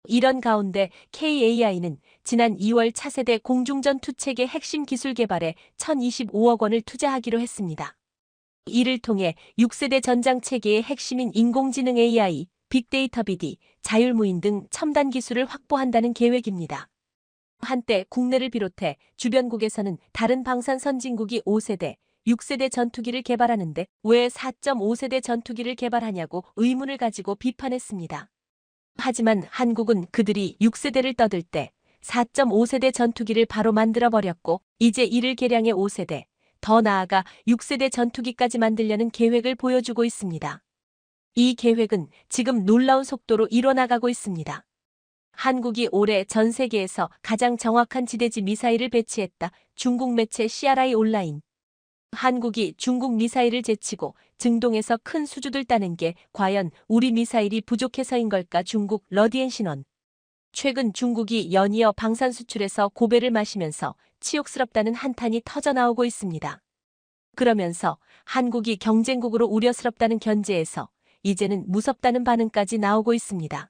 이런 가운데 KAI는 지난 2월 차세대 공중전투체계 핵심 기술 개발에 1,025억 원을 투자하기로 했습니다. 이를 통해 6세대 전장체계의 핵심인 인공지능 AI, 빅데이터 BD, 자율무인 등 첨단 기술을 확보한다는 계획입니다. 한때 국내를 비롯해 주변국에서는 다른 방산 선진국이 5세대, 6세대 전투기를 개발하는데 왜 4.5세대 전투기를 개발하냐고 의문을 가지고 비판했습니다. 하지만 한국은 그들이 6세대를 떠들 때 4.5세대 전투기를 바로 만들어버렸고 이제 이를 개량해 5세대, 더 나아가 6세대 전투기까지 만들려는 계획을 보여주고 있습니다. 이 계획은 지금 놀라운 속도로 이뤄나가고 있습니다. 한국이 올해 전 세계에서 가장 정확한 지대지 미사일을 배치했다. 중국 매체 CRI 온라인. 한국이 중국 미사일을 제치고 증동에서 큰 수주들 따는 게 과연 우리 미사일이 부족해서인 걸까? 중국 러디엔 신원. 최근 중국이 연이어 방산 수출에서 고배를 마시면서 치욕스럽다는 한탄이 터져나오고 있습니다. 그러면서 한국이 경쟁국으로 우려스럽다는 견제에서 이제는 무섭다는 반응까지 나오고 있습니다.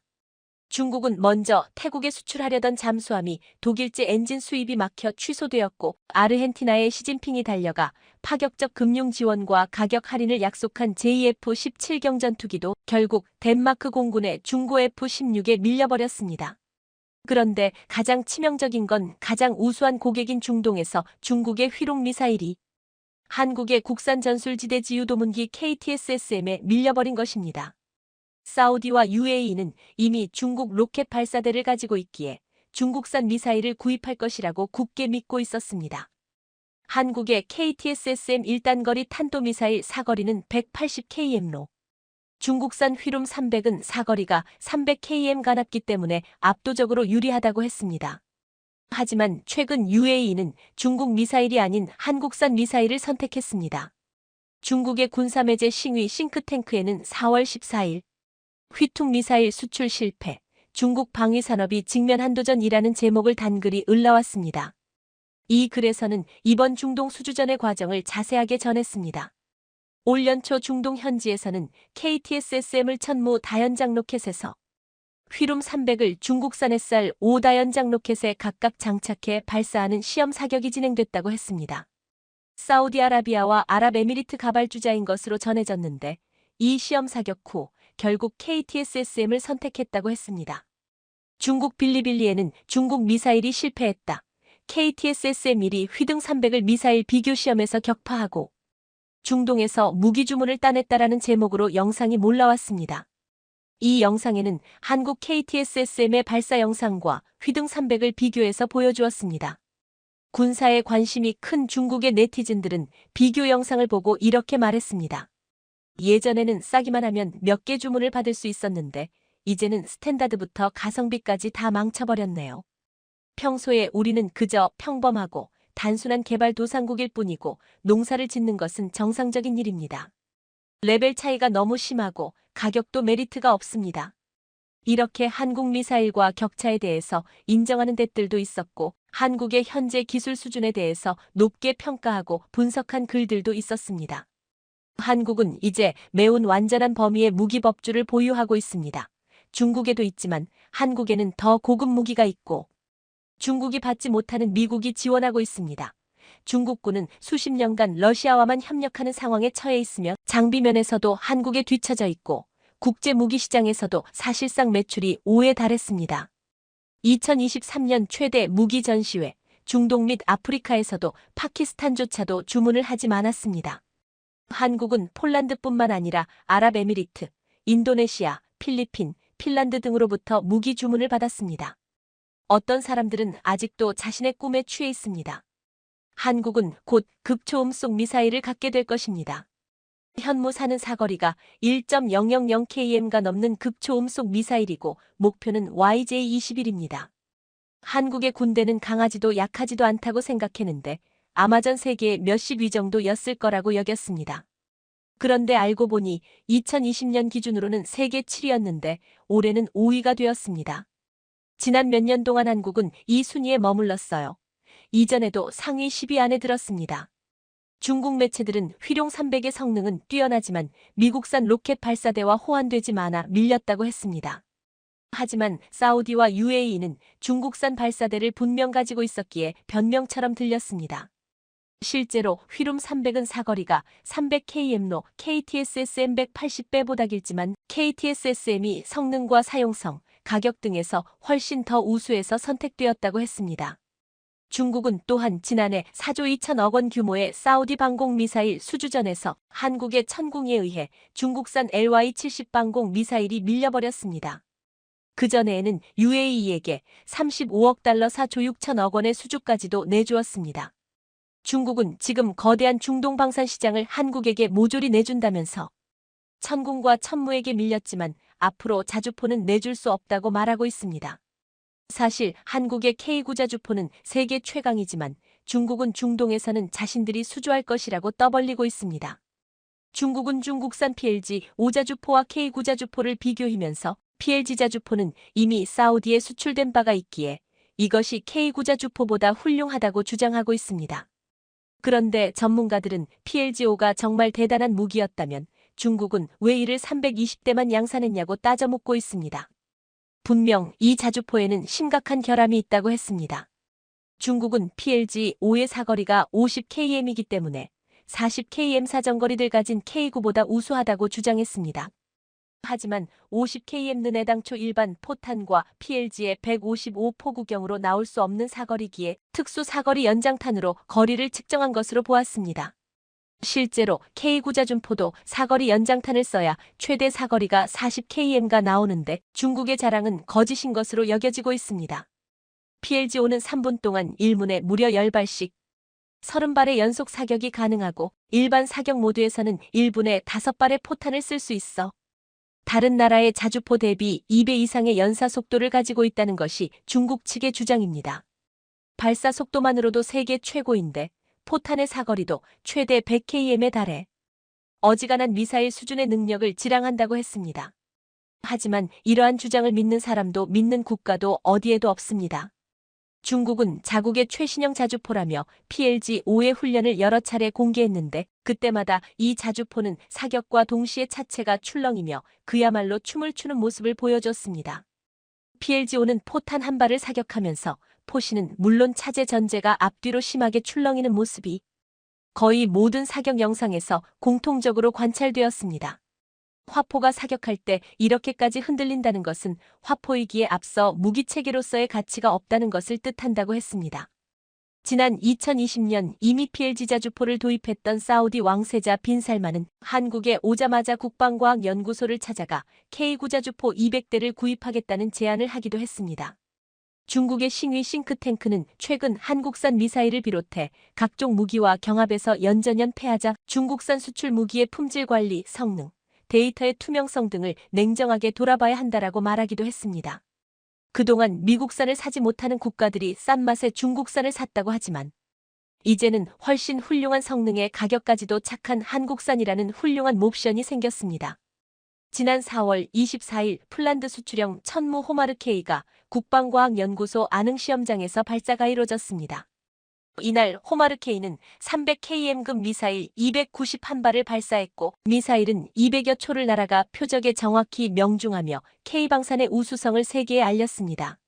중국은 먼저 태국에 수출하려던 잠수함이 독일제 엔진 수입이 막혀 취소되었고 아르헨티나에 시진핑이 달려가 파격적 금융 지원과 가격 할인을 약속한 JF-17 경전투기도 결국 덴마크 공군의 중고 F-16에 밀려버렸습니다. 그런데 가장 치명적인 건 가장 우수한 고객인 중동에서 중국의 휘롱 미사일이 한국의 국산 전술지대 유도문기 KTSSM에 밀려버린 것입니다. 사우디와 UAE는 이미 중국 로켓 발사대를 가지고 있기에 중국산 미사일을 구입할 것이라고 굳게 믿고 있었습니다. 한국의 KTSSM 1단거리 탄도미사일 사거리는 180km로 중국산 휘룸 300은 사거리가 300km 가깝기 때문에 압도적으로 유리하다고 했습니다. 하지만 최근 UAE는 중국 미사일이 아닌 한국산 미사일을 선택했습니다. 중국의 군사매제 싱위 싱크탱크에는 4월 14일 휘퉁 미사일 수출 실패, 중국 방위산업이 직면 한도전이라는 제목을 단 글이 올라왔습니다. 이 글에서는 이번 중동 수주전의 과정을 자세하게 전했습니다. 올 연초 중동 현지에서는 KTSSM을 천무 다연장 로켓에서 휘룸 300을 중국산 SR 5다연장 로켓에 각각 장착해 발사하는 시험 사격이 진행됐다고 했습니다. 사우디아라비아와 아랍에미리트 가발주자인 것으로 전해졌는데 이 시험 사격 후 결국 KTSSM을 선택했다고 했습니다. 중국 빌리빌리에는 중국 미사일이 실패했다. KTSSM-1이 휘등 300을 미사일 비교 시험에서 격파하고 중동에서 무기 주문을 따냈다라는 제목으로 영상이 몰라왔습니다. 이 영상에는 한국 KTSSM의 발사 영상과 휘등 300을 비교해서 보여주었습니다. 군사에 관심이 큰 중국의 네티즌들은 비교 영상을 보고 이렇게 말했습니다. 예전에는 싸기만 하면 몇 개 주문을 받을 수 있었는데 이제는 스탠다드부터 가성비까지 다 망쳐버렸네요. 평소에 우리는 그저 평범하고 단순한 개발도상국일 뿐이고 농사를 짓는 것은 정상적인 일입니다. 레벨 차이가 너무 심하고 가격도 메리트가 없습니다. 이렇게 한국 미사일과 격차에 대해서 인정하는 댓글도 있었고 한국의 현재 기술 수준에 대해서 높게 평가하고 분석한 글들도 있었습니다. 한국은 이제 매운 완전한 범위의 무기 법주를 보유하고 있습니다. 중국에도 있지만 한국에는 더 고급 무기가 있고 중국이 받지 못하는 미국이 지원하고 있습니다. 중국군은 수십 년간 러시아와만 협력하는 상황에 처해 있으며 장비 면에서도 한국에 뒤처져 있고 국제 무기 시장에서도 사실상 매출이 5에 달했습니다. 2023년 최대 무기 전시회, 중동 및 아프리카에서도 파키스탄조차도 주문을 하지 않았습니다. 한국은 폴란드뿐만 아니라 아랍에미리트, 인도네시아, 필리핀, 핀란드 등으로부터 무기 주문을 받았습니다. 어떤 사람들은 아직도 자신의 꿈에 취해 있습니다. 한국은 곧 극초음속 미사일을 갖게 될 것입니다. 현무사는 사거리가 1.000km가 넘는 극초음속 미사일이고 목표는 YJ-21입니다. 한국의 군대는 강하지도 약하지도 않다고 생각했는데 아마전 세계의 몇십 위 정도였을 거라고 여겼습니다. 그런데 알고 보니 2020년 기준으로는 세계 7위였는데 올해는 5위가 되었습니다. 지난 몇 년 동안 한국은 이 순위에 머물렀어요. 이전에도 상위 10위 안에 들었습니다. 중국 매체들은 휘룡 300의 성능은 뛰어나지만 미국산 로켓 발사대와 호환되지 않아 밀렸다고 했습니다. 하지만 사우디와 UAE는 중국산 발사대를 분명 가지고 있었기에 변명처럼 들렸습니다. 실제로 휘룸 300은 사거리가 300km로 KTSSM 180배보다 길지만 KTSSM이 성능과 사용성, 가격 등에서 훨씬 더 우수해서 선택되었다고 했습니다. 중국은 또한 지난해 4조 2천억 원 규모의 사우디 방공 미사일 수주전에서 한국의 천궁에 의해 중국산 LY-70 방공 미사일이 밀려버렸습니다. 그전에는 UAE에게 35억 달러 4조 6천억 원의 수주까지도 내주었습니다. 중국은 지금 거대한 중동 방산 시장을 한국에게 모조리 내준다면서 천궁과 천무에게 밀렸지만 앞으로 자주포는 내줄 수 없다고 말하고 있습니다. 사실 한국의 K9자주포는 세계 최강이지만 중국은 중동에서는 자신들이 수주할 것이라고 떠벌리고 있습니다. 중국은 중국산 PLG 5자주포와 K9자주포를 비교하면서 PLG자주포는 이미 사우디에 수출된 바가 있기에 이것이 K9자주포보다 훌륭하다고 주장하고 있습니다. 그런데 전문가들은 PLG-5가 정말 대단한 무기였다면 중국은 왜 이를 320대만 양산했냐고 따져 묻고 있습니다. 분명 이 자주포에는 심각한 결함이 있다고 했습니다. 중국은 PLG-5의 사거리가 50km이기 때문에 40km 사정거리를 가진 K9보다 우수하다고 주장했습니다. 하지만 50km는 애당초 일반 포탄과 PLG의 155포구경으로 나올 수 없는 사거리기에 특수 사거리 연장탄으로 거리를 측정한 것으로 보았습니다. 실제로 K9자준포도 사거리 연장탄을 써야 최대 사거리가 40km가 나오는데 중국의 자랑은 거짓인 것으로 여겨지고 있습니다. PLG-5는 3분 동안 1문에 무려 10발씩 30발의 연속 사격이 가능하고 일반 사격 모드에서는 1분에 5발의 포탄을 쓸 수 있어 다른 나라의 자주포 대비 2배 이상의 연사 속도를 가지고 있다는 것이 중국 측의 주장입니다. 발사 속도만으로도 세계 최고인데 포탄의 사거리도 최대 100km에 달해 어지간한 미사일 수준의 능력을 지랑한다고 했습니다. 하지만 이러한 주장을 믿는 사람도 믿는 국가도 어디에도 없습니다. 중국은 자국의 최신형 자주포라며 PLG-5의 훈련을 여러 차례 공개했는데 그때마다 이 자주포는 사격과 동시에 차체가 출렁이며 그야말로 춤을 추는 모습을 보여줬습니다. PLG-5는 포탄 한 발을 사격하면서 포시는 물론 차제 전제가 앞뒤로 심하게 출렁이는 모습이 거의 모든 사격 영상에서 공통적으로 관찰되었습니다. 화포가 사격할 때 이렇게까지 흔들린다는 것은 화포이기에 앞서 무기체계로서의 가치가 없다는 것을 뜻한다고 했습니다. 지난 2020년 이미 PLG 자주포를 도입했던 사우디 왕세자 빈 살만은 한국에 오자마자 국방과학연구소를 찾아가 K9 자주포 200대를 구입하겠다는 제안을 하기도 했습니다. 중국의 싱위 싱크탱크는 최근 한국산 미사일을 비롯해 각종 무기와 경합에서 연전연 패하자 중국산 수출 무기의 품질 관리, 성능, 데이터의 투명성 등을 냉정하게 돌아봐야 한다라고 말하기도 했습니다. 그동안 미국산을 사지 못하는 국가들이 싼 맛에 중국산을 샀다고 하지만 이제는 훨씬 훌륭한 성능에 가격까지도 착한 한국산이라는 훌륭한 옵션이 생겼습니다. 지난 4월 24일 폴란드 수출형 천무 호마르 K가 국방과학연구소 안흥시험장에서 발사가 이뤄졌습니다. 이날 호마르 K는 300km급 미사일 291발을 발사했고 미사일은 200여 초를 날아가 표적에 정확히 명중하며 K방산의 우수성을 세계에 알렸습니다.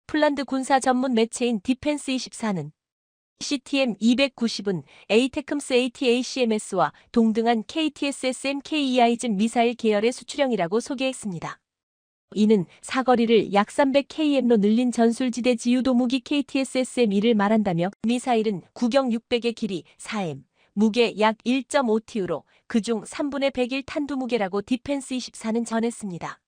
폴란드 군사 전문 매체인 디펜스24는 CTM-290은 에이테크스 ATACMS와 동등한 KTSSM KEI즘 미사일 계열의 수출형이라고 소개했습니다. 이는 사거리를 약 300km로 늘린 전술지대 지유도 무기 KTSSM-1을 말한다며 미사일은 구경 600의 길이 4m, 무게 약 1.5TU로 그중 3분의 100일 탄두 무게라고 디펜스24는 전했습니다.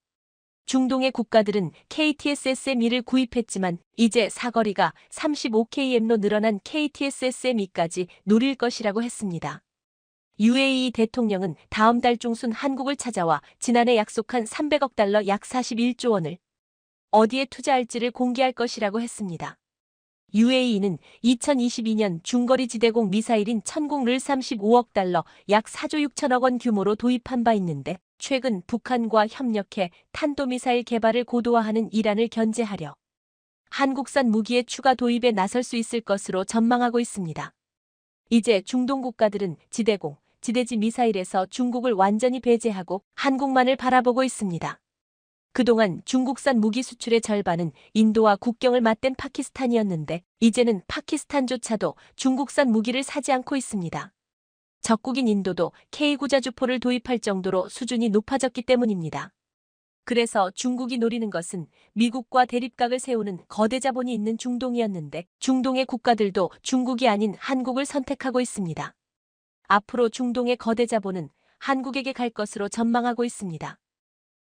중동의 국가들은 KTSSM-1을 구입했지만 이제 사거리가 35km로 늘어난 KTSSM-2까지 노릴 것이라고 했습니다. UAE 대통령은 다음 달 중순 한국을 찾아와 지난해 약속한 300억 달러 약 41조 원을 어디에 투자할지를 공개할 것이라고 했습니다. UAE는 2022년 중거리 지대공 미사일인 천공을 35억 달러 약 4조 6천억 원 규모로 도입한 바 있는데 최근 북한과 협력해 탄도미사일 개발을 고도화하는 이란을 견제하려 한국산 무기의 추가 도입에 나설 수 있을 것으로 전망하고 있습니다. 이제 중동 국가들은 지대공, 지대지 미사일에서 중국을 완전히 배제하고 한국만을 바라보고 있습니다. 그동안 중국산 무기 수출의 절반은 인도와 국경을 맞댄 파키스탄이었는데 이제는 파키스탄조차도 중국산 무기를 사지 않고 있습니다. 적국인 인도도 K9 자주포를 도입할 정도로 수준이 높아졌기 때문입니다. 그래서 중국이 노리는 것은 미국과 대립각을 세우는 거대 자본이 있는 중동이었는데 중동의 국가들도 중국이 아닌 한국을 선택하고 있습니다. 앞으로 중동의 거대 자본은 한국에게 갈 것으로 전망하고 있습니다.